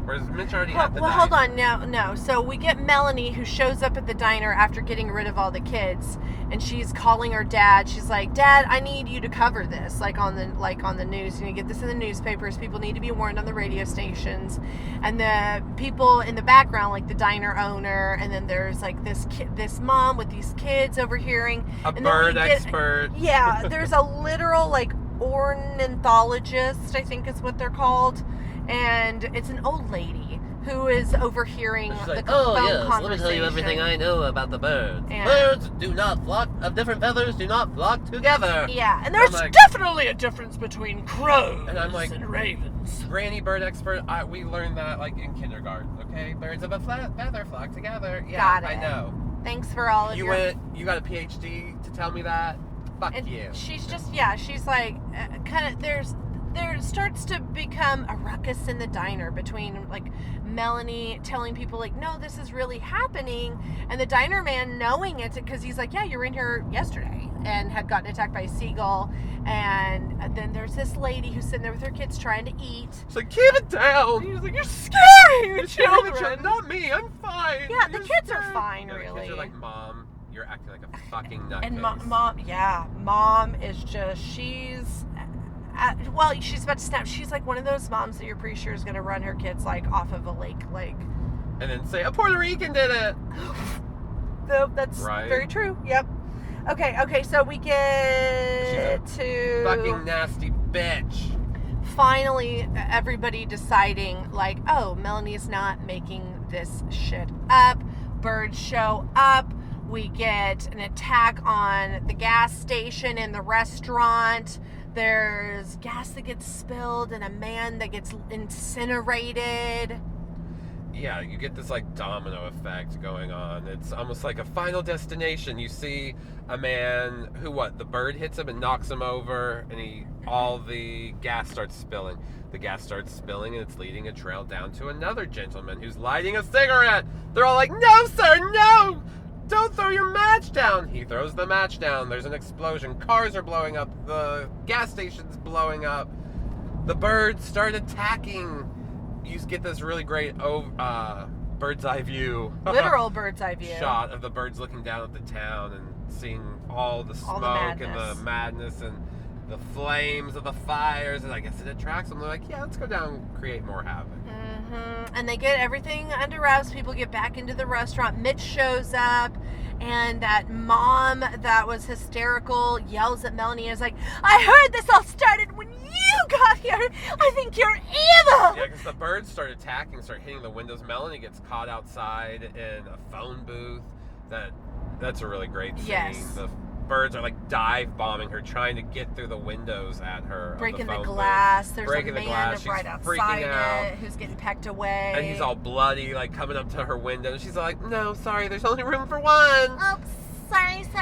Whereas Mitch already had the Well, diner. hold on. No. So we get Melanie, who shows up at the diner after getting rid of all the kids, and she's calling her dad. She's like, "Dad, I need you to cover this, like on the news. You need to get this in the newspapers. People need to be warned on the radio stations." And the people in the background, like the diner owner, and then there's like this mom with these kids overhearing. A and bird then we get- expert. Yeah, there's a literal like ornithologist, I think is what they're called. And it's an old lady who is overhearing She's the like, phone oh yes, conversation. let me tell you everything I know about the birds. And- Birds do not flock, of different feathers do not flock together. Yeah, and there's I'm like, Definitely a difference between crows And I'm like- and ravens. Granny bird expert, we learned that like in kindergarten, okay? Birds of a feather flock together. Yeah, Got it. I know. thanks for all of You your... you got a PhD to tell me that? Fuck And you. she's just, she's like, kind of, there starts to become a ruckus in the diner between like Melanie telling people like, no, this is really happening, and the diner man knowing it because he's like, yeah, you were in here yesterday and had gotten attacked by a seagull. And then there's this lady who's sitting there with her kids trying to eat. She's like, keep it down. He's like, you're scaring the You're scaring the children. Not me, I'm fine. Yeah, the You're kids are scared. fine, Yeah, the really. kids are like, Mom, you're acting like a fucking nutcase. And mom is just, she's she's about to snap. She's like one of those moms that you're pretty sure is going to run her kids like off of a lake. Like, And then say, a Puerto Rican did it. nope, that's Right. very true. Yep. Okay, so we get to Fucking nasty bitch. finally everybody deciding like, oh, Melanie's not making this shit up. Birds show up. We get an attack on the gas station and the restaurant. There's gas that gets spilled and a man that gets incinerated. Yeah, you get this like domino effect going on. It's almost like a Final Destination. You see a man who the bird hits him and knocks him over, and all the gas starts spilling. The gas starts spilling, and it's leading a trail down to another gentleman who's lighting a cigarette. They're all like, "No, sir, no! Don't throw your match down!" He throws the match down. There's an explosion. Cars are blowing up. The gas station's blowing up. The birds start attacking. You get this really great bird's eye view. Literal bird's eye view. Shot of the birds looking down at the town and seeing all the All smoke the and the madness and the flames of the fires. And I guess it attracts them. They're like, yeah, let's go down and create more havoc. And they get everything under wraps. People get back into the restaurant. Mitch shows up, and that mom that was hysterical yells at Melanie and is like, I heard this all started when you got here. I think you're evil. Yeah, because the birds start attacking, start hitting the windows. Melanie gets caught outside in a phone booth. That's a really great scene. Yes. The birds are like dive bombing her, trying to get through the windows at her. Breaking the phone booth. glass. There's Breaking a the man glass. She's right freaking outside out. it who's getting pecked away. And he's all bloody, like coming up to her window. And she's like, no, sorry, there's only room for one. Oh, sorry, sir.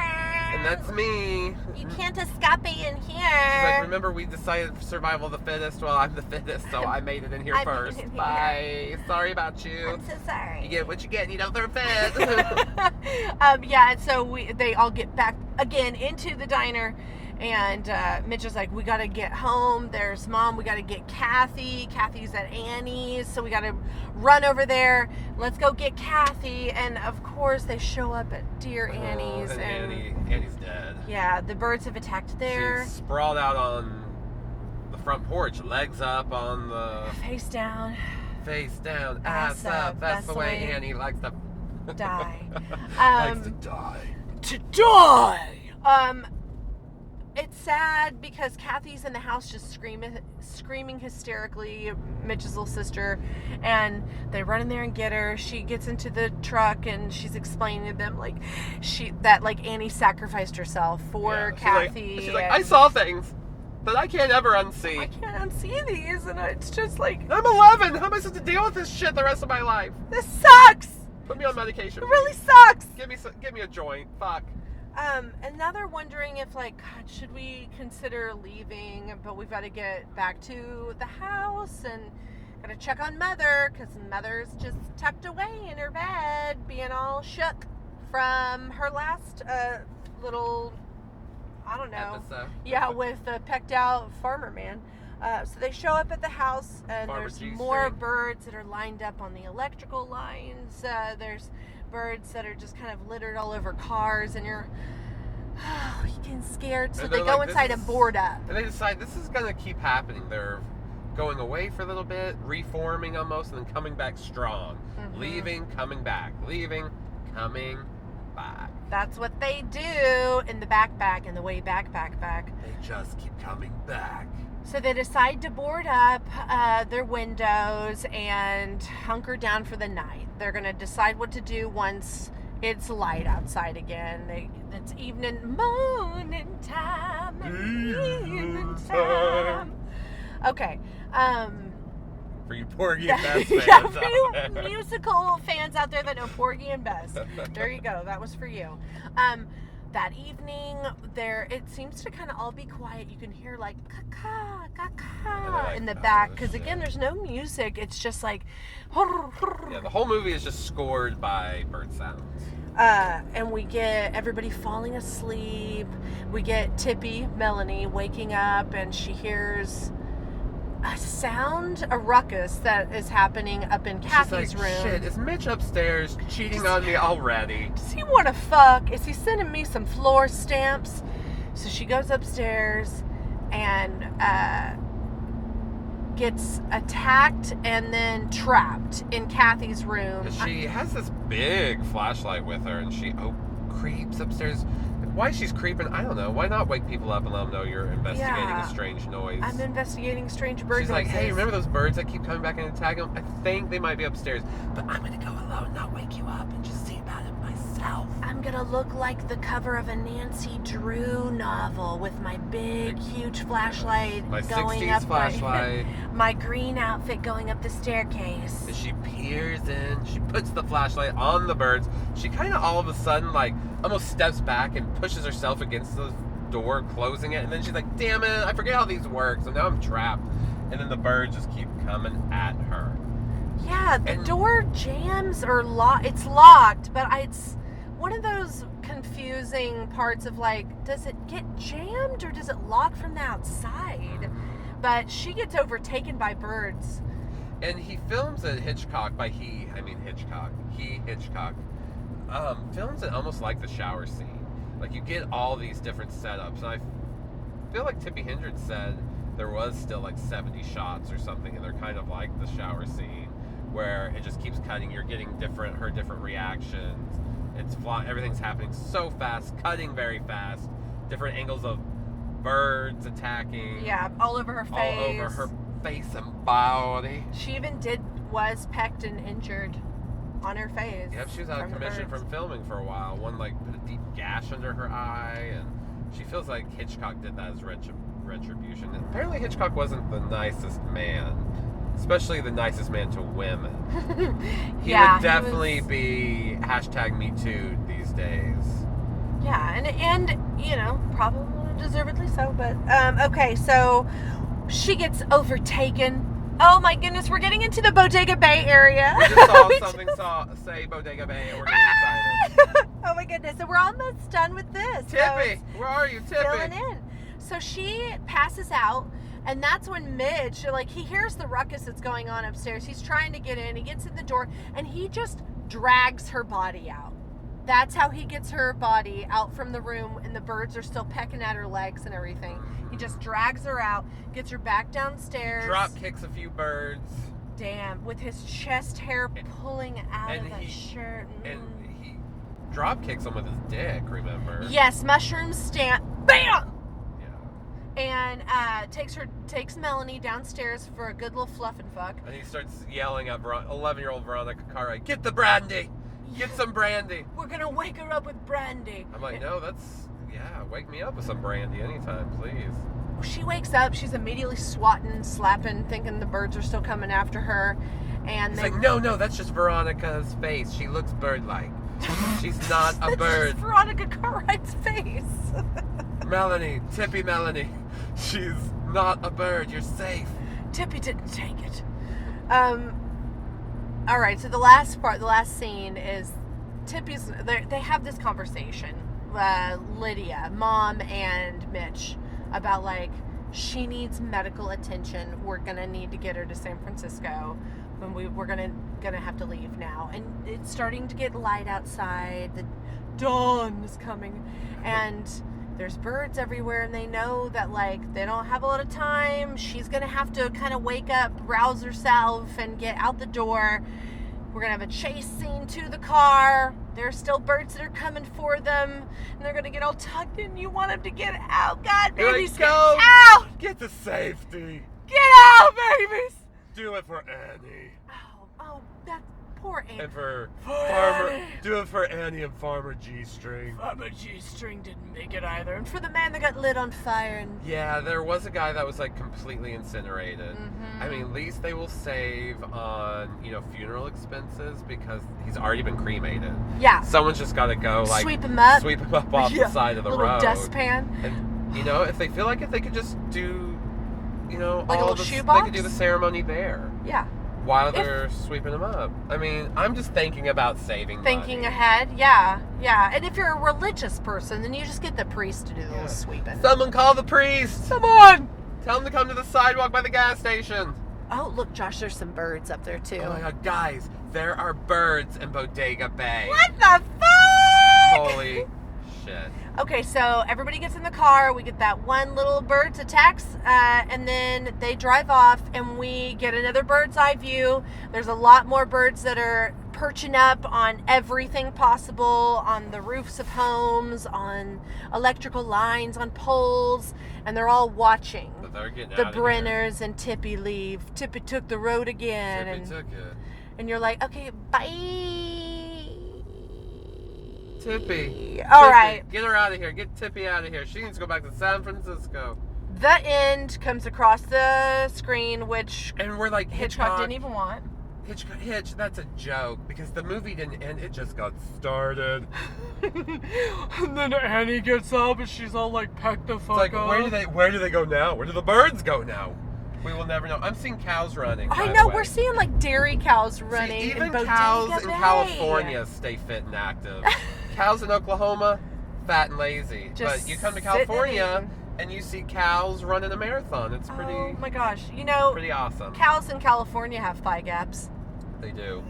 And that's me. You can't escape in She's like, here. remember, we decided survival of the fittest. Well, I'm the fittest, so I made it in here I made it first. in here. Bye. Sorry about you. I'm so sorry. You get what you get, and you don't throw a fit. And so they all get back again into the diner, and Mitch is like, we gotta get home. There's Mom. We gotta get Kathy. Kathy's at Annie's, so we gotta run over there. Let's go get Kathy. And of course, they show up at dear Annie's, and and Annie's dead. yeah, the birds have attacked there. She's sprawled out on the front porch, legs up on the Face down. face down, Ass ass up. up. That's the way Annie likes to. die. Likes to die. To die! It's sad because Kathy's in the house just screaming hysterically, Mitch's little sister, and they run in there and get her. She gets into the truck and she's explaining to them that Annie sacrificed herself for Kathy. She's like, I saw things that I can't ever unsee. I can't unsee these, and it's just like, I'm 11. How am I supposed to deal with this shit the rest of my life? this sucks. Put me on medication. It really sucks. Give me a joint. Fuck. And now they're wondering if, God, should we consider leaving? But we've got to get back to the house and got to check on Mother, because Mother's just tucked away in her bed, being all shook from her last little, I don't know. Episode. Yeah, with the pecked out farmer man. So they show up at the house, and Farmer there's G more Street. birds that are lined up on the electrical lines. There's birds that are just kind of littered all over cars, and you're getting scared. So And they they're go like, inside this and is- board up. And they decide this is going to keep happening. They're going away for a little bit, reforming almost, and then coming back strong. Mhm. Leaving, coming back. Leaving, coming back. That's what they do in the backpack, in the way back. They just keep coming back. So they decide to board up their windows and hunker down for the night. They're going to decide what to do once it's light outside again. It's morning time. Evening time. Okay. For you Porgy and Bess fans Yeah, out for you there. musical fans out there that know Porgy and Bess. There you go. That was for you. That evening, it seems to kind of all be quiet. You can hear like caca, caca in the back, because again, there's no music. It's just like, Yeah, the whole movie is just scored by bird sounds. and we get everybody falling asleep. We get Tippy, Melanie, waking up, and she hears a ruckus that is happening up in Kathy's She's like, room. shit, is Mitch upstairs cheating on me already? Does he want to fuck? Is he sending me some floor stamps? So she goes upstairs and gets attacked and then trapped in Kathy's room. She has this big flashlight with her, and she creeps upstairs. Why she's creeping, I don't know. Why not wake people up and let them know you're investigating Yeah. a strange noise? I'm investigating strange bird She's like, noises. hey, remember those birds that keep coming back and attack them? I think they might be upstairs, but I'm going to go alone, not wake you up, and just see about it myself. I'm gonna look like the cover of a Nancy Drew novel with my big, huge flashlight My going 60s up flashlight. my green outfit going up the staircase. And she peers in, she puts the flashlight on the birds. She kind of all of a sudden, almost steps back and pushes herself against the door, closing it. And then she's like, damn it, I forget how these work. So now I'm trapped. And then the birds just keep coming at her. Yeah, the And- door jams or it's locked, but it's one of those confusing parts of does it get jammed or does it lock from the outside? But she gets overtaken by birds. And he films at Hitchcock, Hitchcock. Films it almost like the shower scene. Like, you get all these different setups. And I feel like Tippi Hedren said there was still 70 shots or something, and they're kind of like the shower scene, where it just keeps cutting. You're getting her different reactions. It's everything's happening so fast, cutting very fast. Different angles of birds attacking. Yeah, all over her face. All over her face and body. She even was pecked and injured on her face. Yep, she was out of from the commission birds. from filming for a while. One put a deep gash under her eye, and she feels like Hitchcock did that as retribution. And apparently Hitchcock wasn't the nicest man, especially the nicest man to women. He would definitely be #MeToo these days. Yeah, and probably deservedly so. But okay, so she gets overtaken. Oh my goodness, we're getting into the Bodega Bay area. We just saw say Bodega Bay, and we're getting excited. Oh my goodness, so we're almost done with this. Tippy, where are you, Filling Tippy? in. So she passes out, and that's when Midge, he hears the ruckus that's going on upstairs. He's trying to get in. He gets in the door, and he just drags her body out. That's how he gets her body out from the room, and the birds are still pecking at her legs and everything. He just drags her out, gets her back downstairs. Drop kicks a few birds. Damn, with his chest hair pulling out and of that he- shirt. And drop kicks him with his dick, remember? Yes, mushroom stand. Bam! Yeah. And takes Melanie downstairs for a good little fluff and fuck. And he starts yelling at 11-year-old Veronica Cartwright, "Get the brandy! Get some brandy!" We're gonna wake her up with brandy. I'm like, no, wake me up with some brandy anytime, please. She wakes up, she's immediately swatting, slapping, thinking the birds are still coming after her. And It's like, no, that's just Veronica's face. She looks bird-like. She's not a bird. Just Veronica Cartwright's face. Melanie, Tippy Melanie. She's not a bird. You're safe. Tippy didn't take it. All right, so the last scene is Tippy's. They have this conversation, Lydia, Mom, and Mitch, about like she needs medical attention. We're gonna need to get her to San Francisco. When we're gonna have to leave now, and it's starting to get light outside. The dawn is coming, and there's birds everywhere, and they know that like they don't have a lot of time. She's gonna have to kind of wake up, rouse herself, and get out the door. We're gonna have a chase scene to the car. There's still birds that are coming for them, and they're gonna get all tucked in. You want them to get out, God, babies, get out! Get to safety. Get out, babies! Do it for Annie. Oh, that poor Annie. And for Farmer, do it for Annie and Farmer G-String. Farmer G-String didn't make it either. And for the man that got lit on fire. And Yeah, there was a guy that was like completely incinerated. Mm-hmm. I mean, at least they will save on, funeral expenses because he's already been cremated. yeah, Someone's just got to go like sweep him up. off the side of the little road. dustpan. And if they feel like it, they could just do, Like a all little of the, shoebox? they could do the ceremony there Yeah, while they're sweeping them up. I mean, I'm just thinking about saving thinking money. ahead. Yeah. And if you're a religious person, then you just get the priest to do the Yeah. little sweeping. Someone call the priest. Someone. Tell him to come to the sidewalk by the gas station. Oh, look, Josh, there's some birds up there too. Oh my God, guys, there are birds in Bodega Bay. What the fuck? Holy shit. Okay, so everybody gets in the car. We get that one little bird's attacks, and then they drive off, and we get another bird's eye view. There's a lot more birds that are perching up on everything possible, on the roofs of homes, on electrical lines, on poles, and they're all watching. But they're getting The out of here. Brenners and Tippy leave. Tippy took the road again, Tippy and took it. you're like, okay, bye. Tippy. All Tippy, right. Get her out of here. Get Tippy out of here. She needs to go back to San Francisco. The end comes across the screen, which And we're like, Hitchcock didn't even want. Hitch, that's a joke because the movie didn't end. It just got started. And then Annie gets up and she's all like, pack the fuck It's like, up. where do they go now? Where do the birds go now? We will never know. I'm seeing cows running. I by know, the way. we're seeing like dairy cows running. See, even in Bodega cows in Bay. California stay fit and active. Cows in Oklahoma, fat and lazy. Just but you come to sitting and California eating. and you see cows running a marathon. It's pretty, Oh my gosh. pretty awesome. Cows in California have thigh gaps. They do.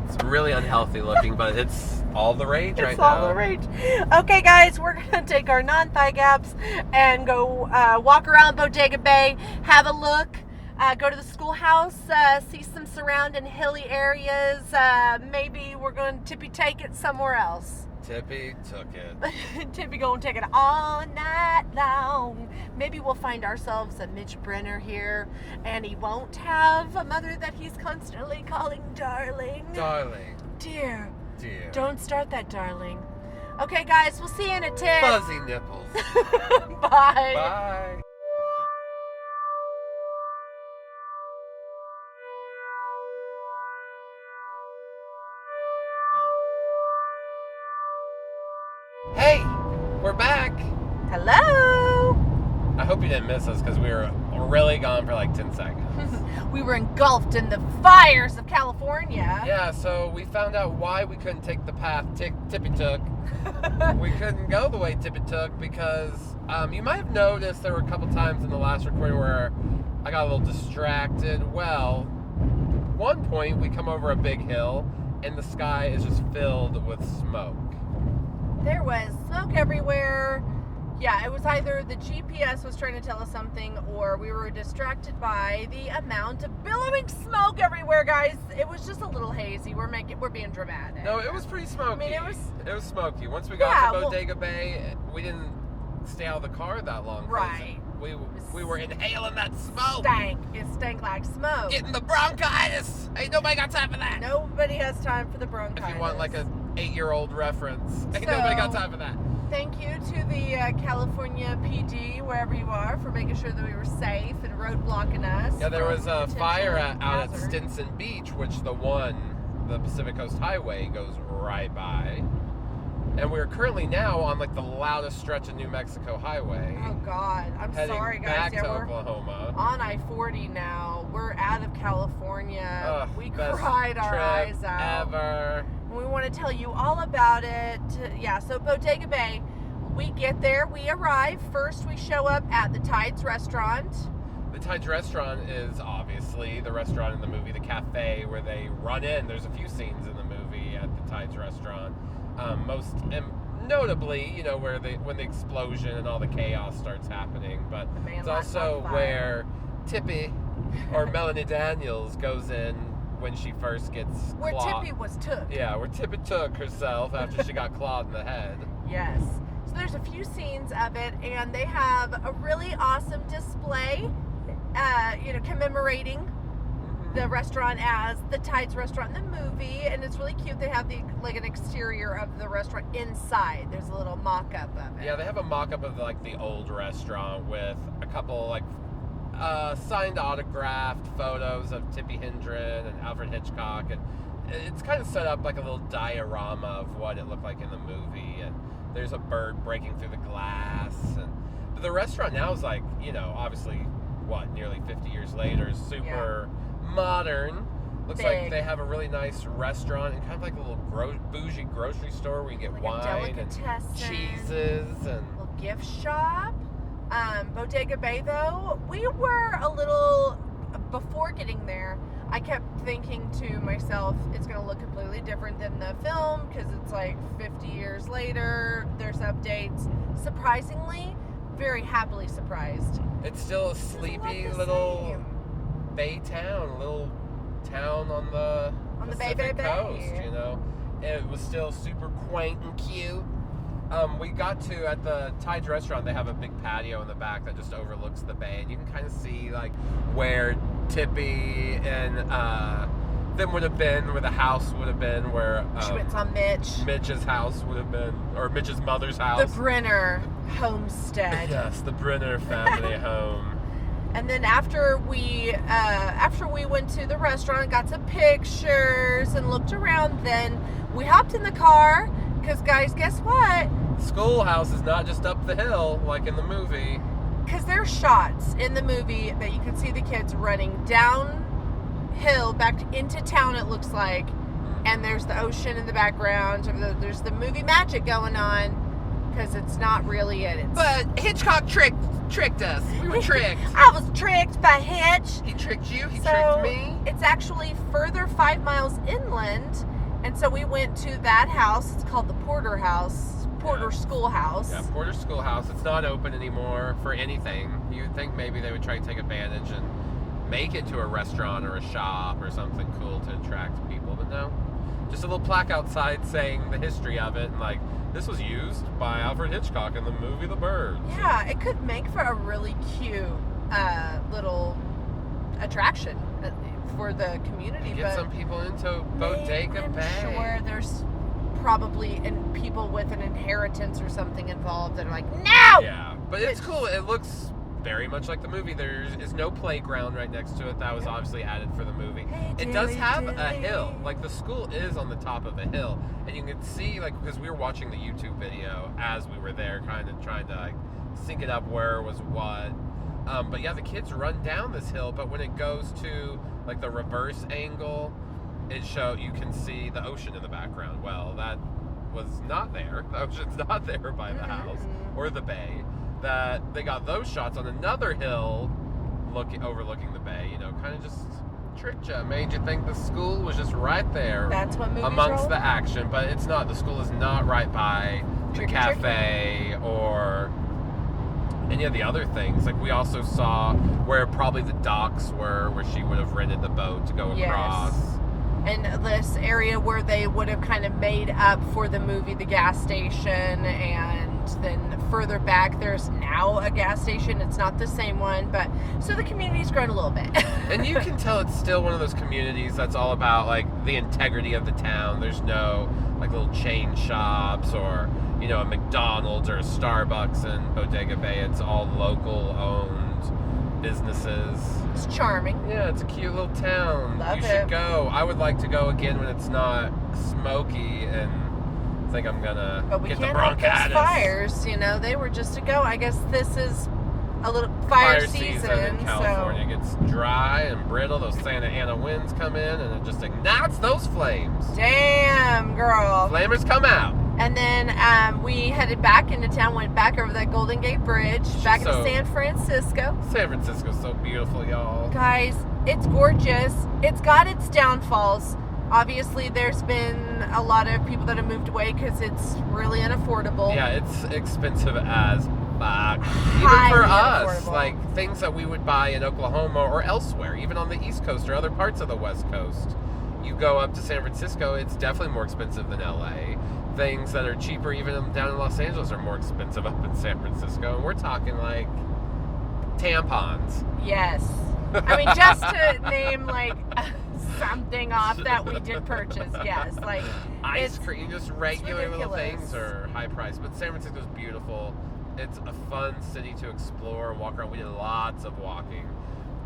It's really unhealthy looking, but it's all the rage right It's now. all the rage. Okay, guys, we're going to take our non-thigh gaps and go walk around Bodega Bay, have a look, go to the schoolhouse, see some surrounding hilly areas. Maybe we're going to Tippy take it somewhere else. Tippy took it. Tippy gonna take it all night long. Maybe we'll find ourselves a Mitch Brenner here, and he won't have a mother that he's constantly calling darling. Darling. Dear. Dear. Don't start that, darling. Okay, guys, we'll see you in a tick. Fuzzy nipples. Bye. Bye. Hey, we're back. Hello. I hope you didn't miss us because we were really gone for like 10 seconds. We were engulfed in the fires of California. Yeah, so we found out why we couldn't take the path Tippy took. We couldn't go the way Tippy took because you might have noticed there were a couple times in the last recording where I got a little distracted. Well, one point we come over a big hill and the sky is just filled with smoke. There was smoke everywhere. Yeah, it was either the GPS was trying to tell us something, or we were distracted by the amount of billowing smoke everywhere, guys. It was just a little hazy. We're being dramatic. No, it was pretty smoky. I mean, it was smoky. Once we got to Bodega Bay, we didn't stay out of the car that long. Right. We were inhaling that smoke. It stank like smoke. Getting the bronchitis. Ain't nobody got time for that. Nobody has time for the bronchitis. If you want like an 8-year-old reference, ain't nobody got time for that. Thank you to the California PD, wherever you are, for making sure that we were safe and roadblocking us. Yeah, there was a potential fire out at hazard. Stinson Beach, which the Pacific Coast Highway goes right by. And we're currently now on like the loudest stretch of New Mexico Highway. Oh God, I'm heading sorry, guys. back Yeah, to we're Oklahoma. on I-40 now. We're out of California. Ugh, We best cried our trip eyes out. ever. We want to tell you all about it. Yeah, so Bodega Bay. We get there, we arrive. First, we show up at the Tides restaurant. The Tides restaurant is obviously the restaurant in the movie, the cafe where they run in. There's a few scenes in the movie at the Tides restaurant. Most notably, you know, when the explosion and all the chaos starts happening. But The man it's lights also on fire. where Tippy or Melanie Daniels goes in when she first gets Where clawed. Tippy was took. Yeah, where Tippy took herself after she got clawed in the head. Yes. So there's a few scenes of it, and they have a really awesome display, commemorating the restaurant as the Tides restaurant in the movie, and it's really cute. They have an exterior of the restaurant inside. There's a little mock-up of it. Yeah, they have a mock-up of like the old restaurant with a couple like signed autographed photos of Tippi Hedren and Alfred Hitchcock, and it's kind of set up like a little diorama of what it looked like in the movie. And there's a bird breaking through the glass, but the restaurant now is like, you know, obviously nearly 50 years later, super modern. Looks like Big. they have a really nice restaurant and kind of like a little bougie grocery store where you get Like a wine and delicatessen. cheeses and Little gift shop. Bodega Bay, though, we were a little, before getting there, I kept thinking to myself, it's going to look completely different than the film because it's like 50 years later, there's updates. Surprisingly, very happily surprised. it's still a It's sleepy not the little same. bay town, little town on the Pacific coast, you know. It was still super quaint and cute. We got to, at the Tides restaurant, they have a big patio in the back that just overlooks the bay, and you can kind of see like where Tippy and them would have been, where the house would have been, where She went on Mitch. Mitch's house would have been, or Mitch's mother's house. The Brenner homestead. Yes, the Brenner family home. And then after we went to the restaurant, got some pictures and looked around, then we hopped in the car because, guys, guess what? Schoolhouse is not just up the hill like in the movie. Because there's shots in the movie that you can see the kids running downhill back into town, it looks like, and there's the ocean in the background. There's the movie magic going on because it's not really it. But Hitchcock tricked us. We were tricked. I was tricked by Hitch. He tricked you. He So, tricked me. It's actually further 5 miles inland, and so we went to that house. It's called the Porter House, Porter Schoolhouse. Yeah, Porter Schoolhouse. It's not open anymore for anything. You'd think maybe they would try to take advantage and make it to a restaurant or a shop or something cool to attract people, but no. Just a little plaque outside saying the history of it, and like, this was used by Alfred Hitchcock in the movie The Birds. Yeah, it could make for a really cute little attraction for the community. Get but some people into Bodega I'm Bay. sure there's probably people with an inheritance or something involved that are like, no! Yeah, but it's cool. It looks very much like the movie. There is no playground right next to it. That was obviously added for the movie. It does have a hill. Like, the school is on the top of a hill. And you can see, like, because we were watching the YouTube video as we were there, kind of trying to, like, sync it up where was what. But yeah, the kids run down this hill, but when it goes to, like, the reverse angle, you can see the ocean in the background. Well, that was not there. The ocean's not there by the house or the bay. That they got those shots on another hill overlooking the bay, you know, kind of just tricked you, made you think the school was just right there. That's what movies are amongst all the about. action, but it's not. The school is not right by the Trick or cafe or any of the other things. Like, we also saw where probably the docks were, where she would have rented the boat to go across. And this area where they would have kind of made up for the movie, the gas station, and then further back there's now a gas station. It's not the same one, but so the community's grown a little bit. And you can tell it's still one of those communities that's all about like the integrity of the town. There's no like little chain shops or, you know, a McDonald's or a Starbucks in Bodega Bay. It's all local owned businesses. It's charming. Yeah, it's a cute little town. Love you it. should go. I would like to go again when it's not smoky, and I think I'm gonna But we get the can't have bronchitis. those fires, you know. They were just to go. I guess this is a little fire season, in California. It gets dry and brittle. Those Santa Ana winds come in, and it just ignites those flames. so damn, girl. Flamers come out. And then we headed back into town, went back over that Golden Gate Bridge, back into So- San Francisco. San Francisco's so beautiful, y'all. Guys, it's gorgeous. It's got its downfalls. Obviously, there's been a lot of people that have moved away because it's really unaffordable. Yeah, it's expensive as fuck. Even Highly for us, unaffordable. like things that we would buy in Oklahoma or elsewhere, even on the East Coast or other parts of the West Coast. You go up to San Francisco, it's definitely more expensive than LA. Things that are cheaper even down in Los Angeles are more expensive up in San Francisco. And we're talking like tampons. Yes. I mean, just to name like something off that we did purchase. Yes, like Ice it's cream, just regular little ridiculous. things are high priced. But San Francisco's beautiful. It's a fun city to explore and walk around. We did lots of walking.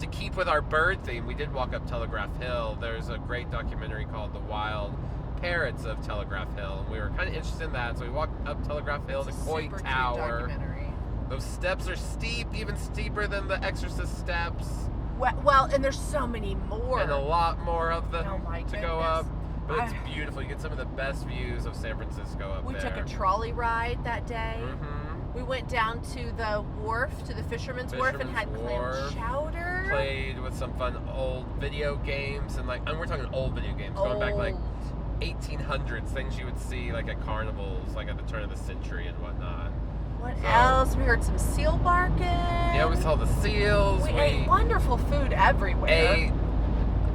To keep with our bird theme, we did walk up Telegraph Hill. There's a great documentary called The Wild Parrots of Telegraph Hill, and we were kind of interested in that. So we walked up Telegraph Hill, It's the a Coit super cute Tower. documentary. Those steps are steep, even steeper than the Exorcist steps, Well, and there's so many more. and a lot more of them Oh my to go goodness. up. But it's I- beautiful. You get some of the best views of San Francisco up We there. took a trolley ride that day. Mm-hmm. We went down to the wharf, to the Fisherman's Wharf, and had Fisherman's clam Wharf. chowder. Played with some fun old video games, and we're talking old video games going back like 1800s, things you would see like at carnivals, like at the turn of the century and whatnot. What So- else? We heard some seal barking. Yeah, we saw the seals. We ate wonderful food everywhere. ate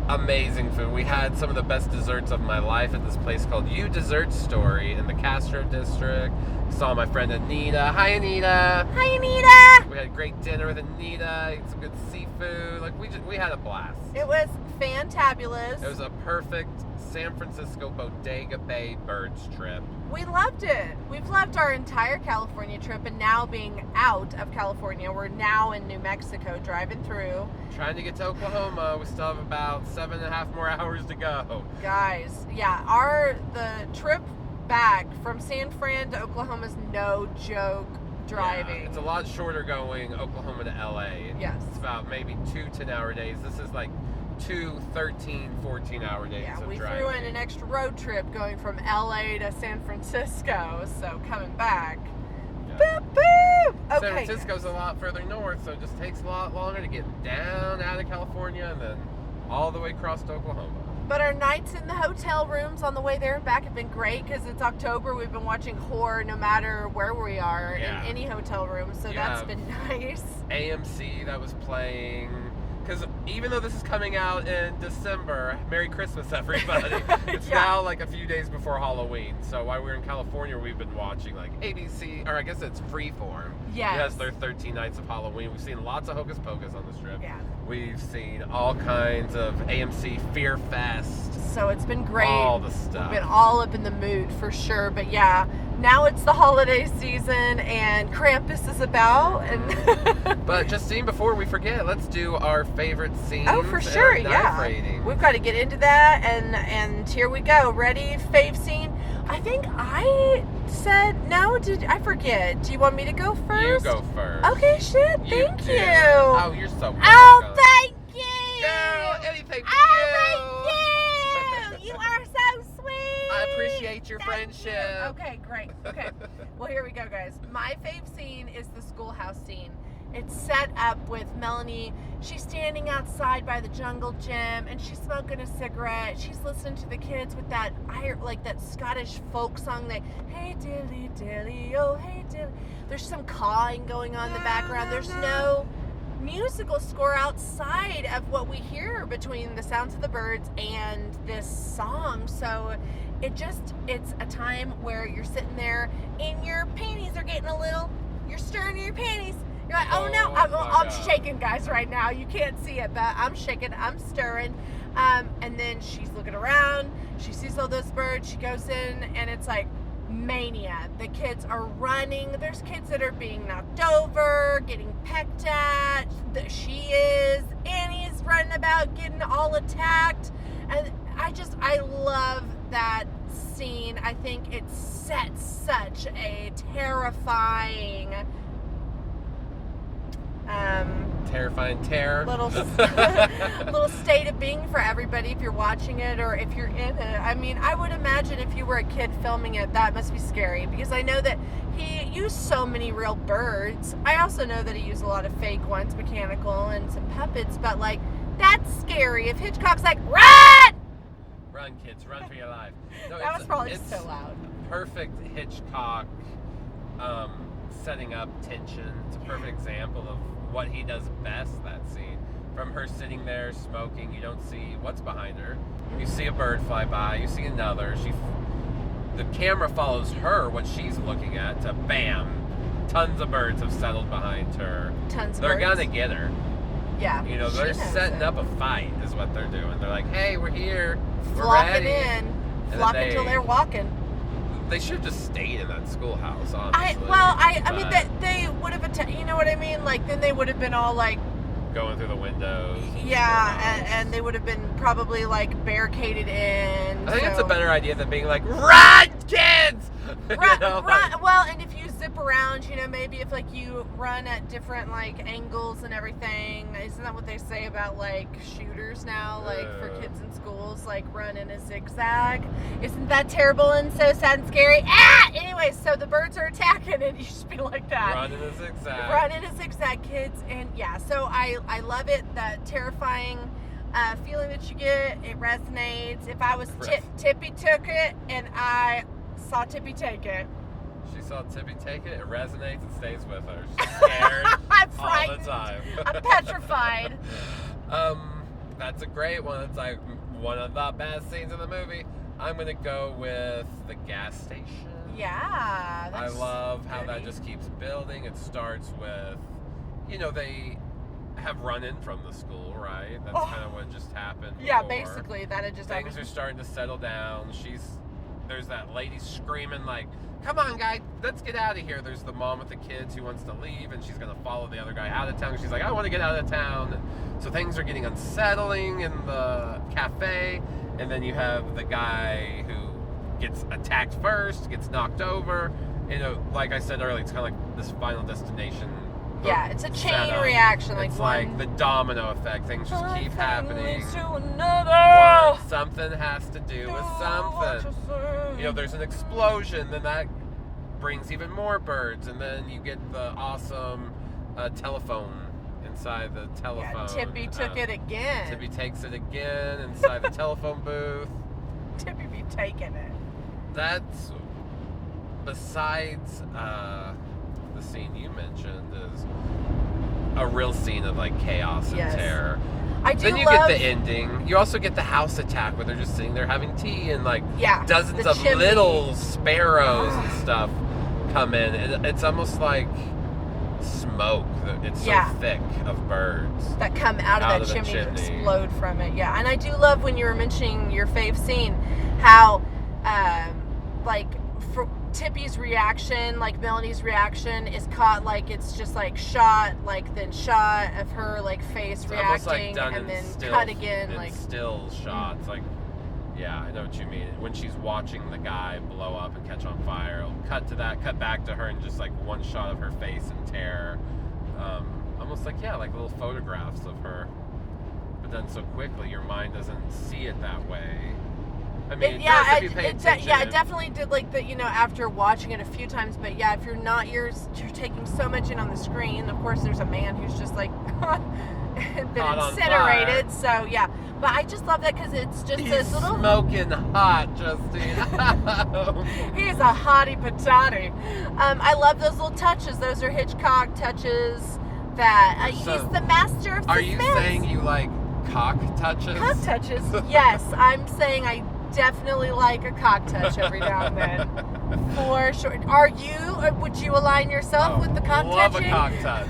amazing food. We had some of the best desserts of my life at this place called You Dessert Story in the Castro district. Saw my friend Anita. Hi, Anita. Hi, Anita. We had a great dinner with Anita. Ate some good seafood. Like we had a blast. It was fantabulous. It was a perfect San Francisco Bodega Bay birds trip. We loved it. We've loved our entire California trip, and now being out of California, we're now in New Mexico, driving through. Trying to get to Oklahoma. We still have about 7.5 more hours to go. Guys, yeah, the trip back from San Fran to Oklahoma is no joke driving. Yeah, it's a lot shorter going Oklahoma to LA. Yes. It's about maybe 2 10-hour days. This is like 2 13, 14-hour days Yeah, of we driving. threw in an extra road trip going from LA to San Francisco, so coming back. Yeah. Boop, boop. San Okay. Francisco's a lot further north, so it just takes a lot longer to get down out of California and then all the way across to Oklahoma. But our nights in the hotel rooms on the way there and back have been great because it's October. We've been watching horror no matter where we are Yeah. in any hotel room, so that's Yeah. been nice. AMC that was playing. Because even though this is coming out in December, Merry Christmas, everybody. It's Yeah. now like a few days before Halloween. So while we're in California, we've been watching like ABC, or I guess it's Freeform. Yes. Their 13 Nights of Halloween. We've seen lots of Hocus Pocus on this trip. Yeah. We've seen all kinds of AMC Fear Fest. So it's been great. All the stuff. We've been all up in the mood for sure. But yeah, now it's the holiday season and Krampus is about. And But Justine, before we forget, let's do our favorite scenes. oh, for and sure, our knife yeah. rating. We've got to get into that, and here we go. Ready? Fave scene. I think I said no. Did I forget? Do you want me to go first? You go first. Okay, shit. Thank do. you. Oh, you're so welcome. Oh, thank you. Girl, anything for Oh, thank you. You are so sweet. I appreciate your Thank friendship. you. Okay, great. Okay. Well, here we go, guys. My fave scene is the schoolhouse scene. it's set up with Melanie. She's standing outside by the jungle gym and she's smoking a cigarette. She's listening to the kids with that that Scottish folk song that, hey dilly dilly, oh hey dilly. There's some cawing going on in the background. There's no musical score outside of what we hear between the sounds of the birds and this song. So it's a time where you're sitting there and your panties are getting you're stirring your panties. You're like, oh no, I'm shaking, guys, right now. You can't see it, but I'm shaking, I'm stirring. And then she's looking around. She sees all those birds. She goes in, and it's like mania. The kids are running. There's kids that are being knocked over, getting pecked at. Annie's running about, getting all attacked. And I love that scene. I think it sets such a terrifying terror little state of being for everybody if you're watching it or if you're in it. I mean, I would imagine if you were a kid filming it, that must be scary, because I know that he used so many real birds. I also know that he used a lot of fake ones, mechanical, and some puppets, but like, that's scary. If Hitchcock's like, run kids, run for your life. No, that was probably just so loud. Perfect Hitchcock setting up tension. It's a perfect example of what he does best, that scene. From her sitting there smoking, you don't see what's behind her. You see a bird fly by, you see another. The camera follows her, what she's looking at, to bam, tons of birds have settled behind her. They're gonna get her. Yeah. You know, they're setting up a fight is what they're doing. They're like, hey, we're here. We're flocking ready. Flocking till they're walking. They should have just stayed in that schoolhouse, honestly. I mean, they would have, you know what I mean? Like, then they would have been all like, going through the windows. Yeah, and they would have been probably like barricaded in. I think it's a better idea than being like, run, kids! Run. Well, and if you zip around, you know, maybe if like you run at different like angles and everything, isn't that what they say about like shooters now, like for kids in schools, like run in a zigzag? Isn't that terrible and so sad and scary? Anyway, so the birds are attacking and you just be like that. Run in a zigzag. Run in a zigzag, kids. And yeah, so I love it, that terrifying feeling that you get. It resonates. If I was Tippy took it and I saw Tippy take it. She saw Tippy take it. It resonates and stays with her. She's scared I'm all frightened. the time. I'm petrified. That's a great one. It's like one of the best scenes in the movie. I'm gonna go with the gas station. Yeah. I love how that just keeps building. It starts with, you know, they have run in from the school, right? That's kind of what just happened. Yeah, before. Basically that had just Things are starting to settle down. There's that lady screaming like, come on, guy, let's get out of here. There's the mom with the kids who wants to leave, and she's going to follow the other guy out of town. She's like, I want to get out of town. And so things are getting unsettling in the cafe, and then you have the guy who gets attacked first, gets knocked over. You know, like I said earlier, it's kind of like this Final Destination. Yeah, it's a chain reaction. It's like the domino effect. Things just keep happening. Something has to do with something. You know, there's an explosion, then that brings even more birds, and then you get the awesome telephone inside the telephone. Yeah, Tippy took it again. Tippy takes it again inside the telephone booth. Tippy be taking it. That's, besides the scene you mentioned, is a real scene of like chaos and terror. Then you get the ending. You also get the house attack where they're just sitting there having tea, and like dozens of little sparrows and stuff come in. It's almost like smoke. It's so thick of birds that come out of that chimney and explode from it. Yeah, and I do love when you were mentioning your fave scene, how like for Tippy's reaction, like Melanie's reaction, is caught like it's just like shot, like then shot of her like face it's reacting, like and then cut again, like still shots. Like, yeah, I know what you mean. When she's watching the guy blow up and catch on fire, it'll cut to that, cut back to her, and just like one shot of her face in terror. Almost like like little photographs of her, but done so quickly your mind doesn't see it that way. I mean, yeah, if you pay attention. it definitely did, like, the, after watching it a few times, but yeah, if you're not, you're taking so much in on the screen. Of course, there's a man who's just, like, been Caught incinerated, so, yeah. But I just love that because it's just He's this little... smoking hot, Justine. He's a hottie patati. I love those little touches. Those are Hitchcock touches that... he's the master of suspense. Are you saying you like cock touches? Cock touches? Yes, I'm saying I definitely like a cock touch every now and then. For sure. Would you align yourself with the cock touching? Love a cock touch.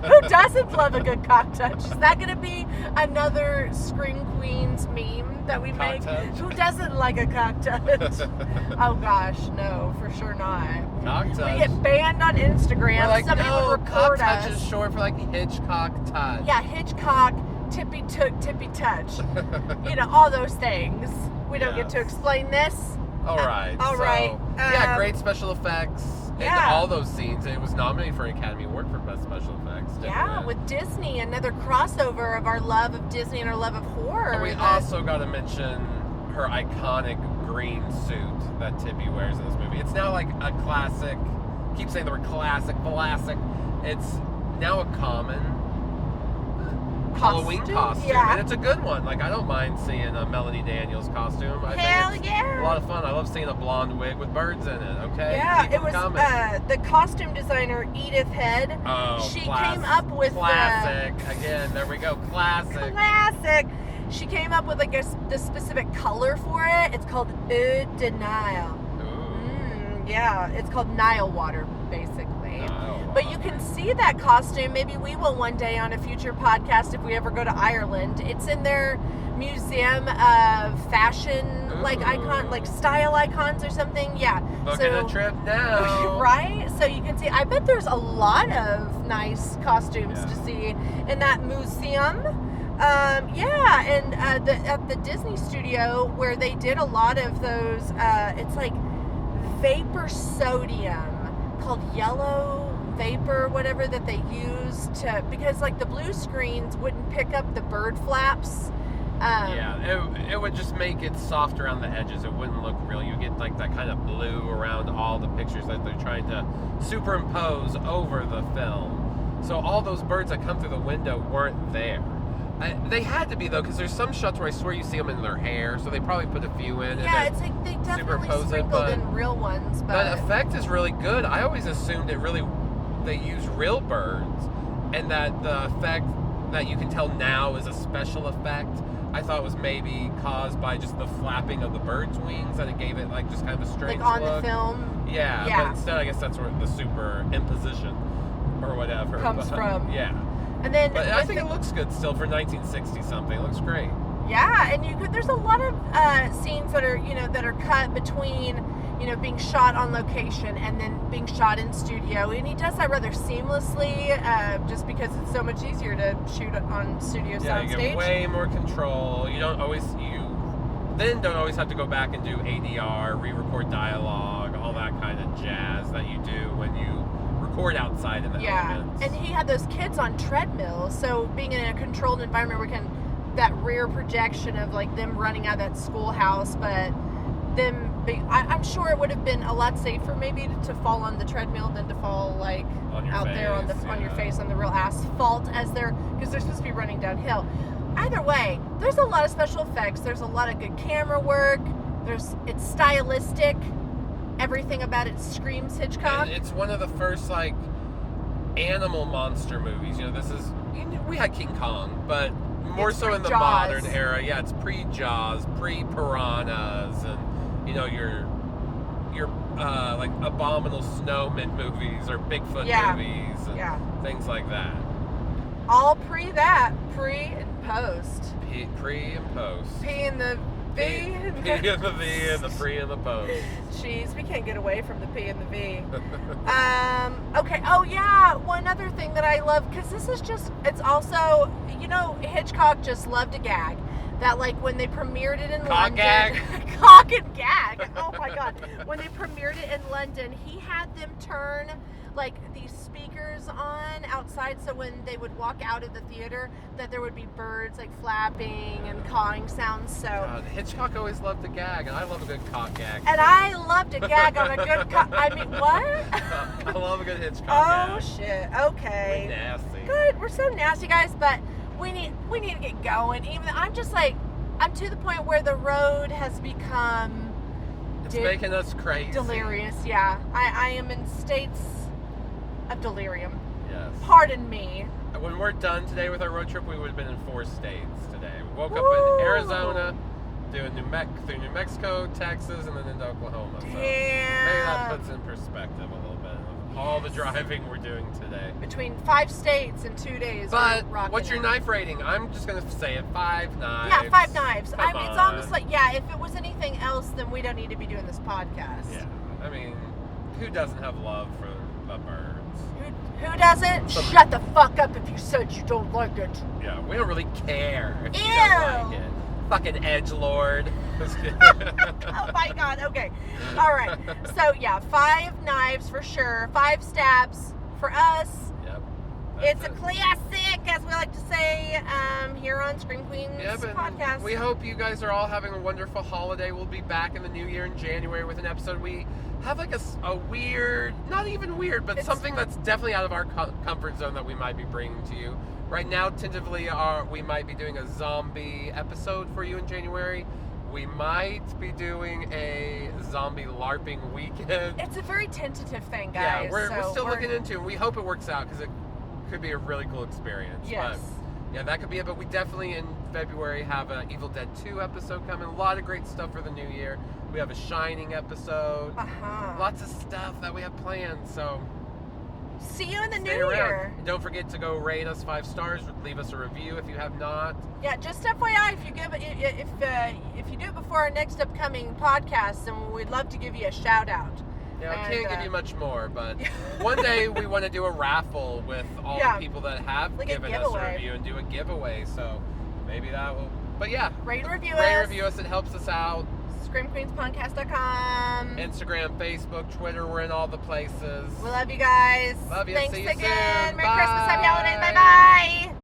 Who doesn't love a good cock touch? Is that going to be another Scream Queens meme that we make? Touch? Who doesn't like a cock touch? Oh gosh, no, for sure not. Cock touch. We get banned on Instagram. We're like, Somebody no, would cock record touch us. is short for like Hitchcock touch. Yeah, Hitchcock, tippy touch. All those things. We don't get to explain this. All right. All right. Yeah, great special effects. Yeah. And all those scenes. It was nominated for an Academy Award for Best Special Effects. Yeah, with Disney, another crossover of our love of Disney and our love of horror. And we also got to mention her iconic green suit that Tippy wears in this movie. It's now like a classic. Keep saying the word classic. It's now a common Halloween costume, yeah. and it's a good one. Like, I don't mind seeing a Melanie Daniels costume. I think it's a lot of fun. I love seeing a blonde wig with birds in it. Okay, yeah, keep it was the costume designer Edith Head. Oh, she came up with classic again. There we go, classic. She came up with like the specific color for it. It's called Eau de Nile. Yeah, it's called Nile water, basically. But you can see that costume. Maybe we will one day on a future podcast if we ever go to Ireland. It's in their museum of fashion, like style icons or something. Yeah. Booking a trip now. Right? So you can see. I bet there's a lot of nice costumes to see in that museum. And at the Disney studio where they did a lot of those. It's like vapor sodium called yellow vapor, whatever, that they use because like the blue screens wouldn't pick up the bird flaps. It would just make it soft around the edges. It wouldn't look real. You get like that kind of blue around all the pictures that they're trying to superimpose over the film. So all those birds that come through the window weren't there. They had to be, though, because there's some shots where I swear you see them in their hair, so they probably put a few in. Yeah, it's like they definitely sprinkled in real ones. But the effect is really good. I always assumed they use real birds, and that the effect that you can tell now is a special effect. I thought was maybe caused by just the flapping of the bird's wings, and it gave it like just kind of a strange like on look. The film. Yeah, but instead I guess that's where the superimposition or whatever comes from. Yeah. And then, but I think it looks good still for 1960 something. It looks great. Yeah, and there's a lot of scenes that are cut between being shot on location and then being shot in studio, and he does that rather seamlessly, just because it's so much easier to shoot on studio soundstage. Yeah, you get way more control. You don't always have to go back and do ADR, re-record dialogue, all that kind of jazz that you do when you record outside in the elements. And he had those kids on treadmills, so being in a controlled environment where that rear projection of like them running out of that schoolhouse, but I'm sure it would have been a lot safer maybe to fall on the treadmill than to fall like out there on your face on the real asphalt because they're supposed to be running downhill. Either way, there's a lot of special effects. There's a lot of good camera work. It's stylistic. Everything about it screams Hitchcock. And it's one of the first like animal monster movies. We had King Kong, but more it's so in the Jaws. modern era. Yeah, it's pre-Jaws, pre-Piranhas, and your like Abominable Snowman movies or Bigfoot movies and things like that. All pre and post. Pre and post. P and the V. P and the V and the pre and the post. Jeez, we can't get away from the P and the V. Okay. Oh yeah. One other thing that I love, because this is it's also, Hitchcock just loved a gag. that like when they premiered it in Cock London, gag. cock and gag. Oh my god! When they premiered it in London, he had them turn like these speakers on outside, so when they would walk out of the theater, that there would be birds like flapping and cawing sounds. So. God, Hitchcock always loved a gag, and I love a good cock gag. And I love to gag on a good I mean, what? I love a good Hitchcock Oh gag. shit. Okay. We're nasty. Good. We're so nasty, guys, but we need to get going. Even I'm just like I'm to the point where the road has become It's making us crazy. delirious. Yeah. I am in states of delirium. Yes. Pardon me. When we're done today with our road trip, we would have been in 4 states today. We woke up Woo! in Arizona, doing through New Mexico, Texas, and then into Oklahoma. So maybe that Damn. puts in perspective a little bit of all the driving we're doing today. Between 5 states in 2 days. But we're rocking what's your it. knife rating? I'm just gonna say it 5 knives. Yeah, 5 knives. Come I mean, it's on. almost like, yeah, if it was anything else, then we don't need to be doing this podcast. Yeah, I mean, who doesn't have love for the birds? Who doesn't? Shut the fuck up if you said you don't like it. Yeah, we don't really care if you Ew. don't like it. Fucking edgelord. Oh my god, okay. Alright. So yeah, 5 knives for sure. 5 stabs for us. Yep. It's a classic, as we like to say, here on Scream Queens podcast. We hope you guys are all having a wonderful holiday. We'll be back in the new year in January with an episode. We have like a weird, not even weird, but something that's definitely out of our comfort zone that we might be bringing to you. Right now, tentatively, we might be doing a zombie episode for you in January. We might be doing a zombie LARPing weekend. It's a very tentative thing, guys. Yeah, we're still looking into it. We hope it works out because it could be a really cool experience. Yes. But yeah, that could be it. But we definitely in February have an Evil Dead 2 episode coming. A lot of great stuff for the new year. We have a Shining episode. Uh-huh. Lots of stuff that we have planned. So See you in the stay new around. year. And don't forget to go rate us 5 stars. Leave us a review if you have not. Yeah, just FYI, if you give it, if you do it before our next upcoming podcast, then we'd love to give you a shout out. Yeah, I And, can't give you much more, but one day we want to do a raffle with all Yeah, the people that have like a given us a giveaway. review and do a giveaway. So maybe that will. But yeah, Rate and review rate and us. review us. It helps us out. ScreamQueensPodcast.com. Instagram, Facebook, Twitter. We're in all the places. We love you guys. Love you. Thanks See you again. soon. Merry Christmas. Happy Bye. holidays. Bye bye.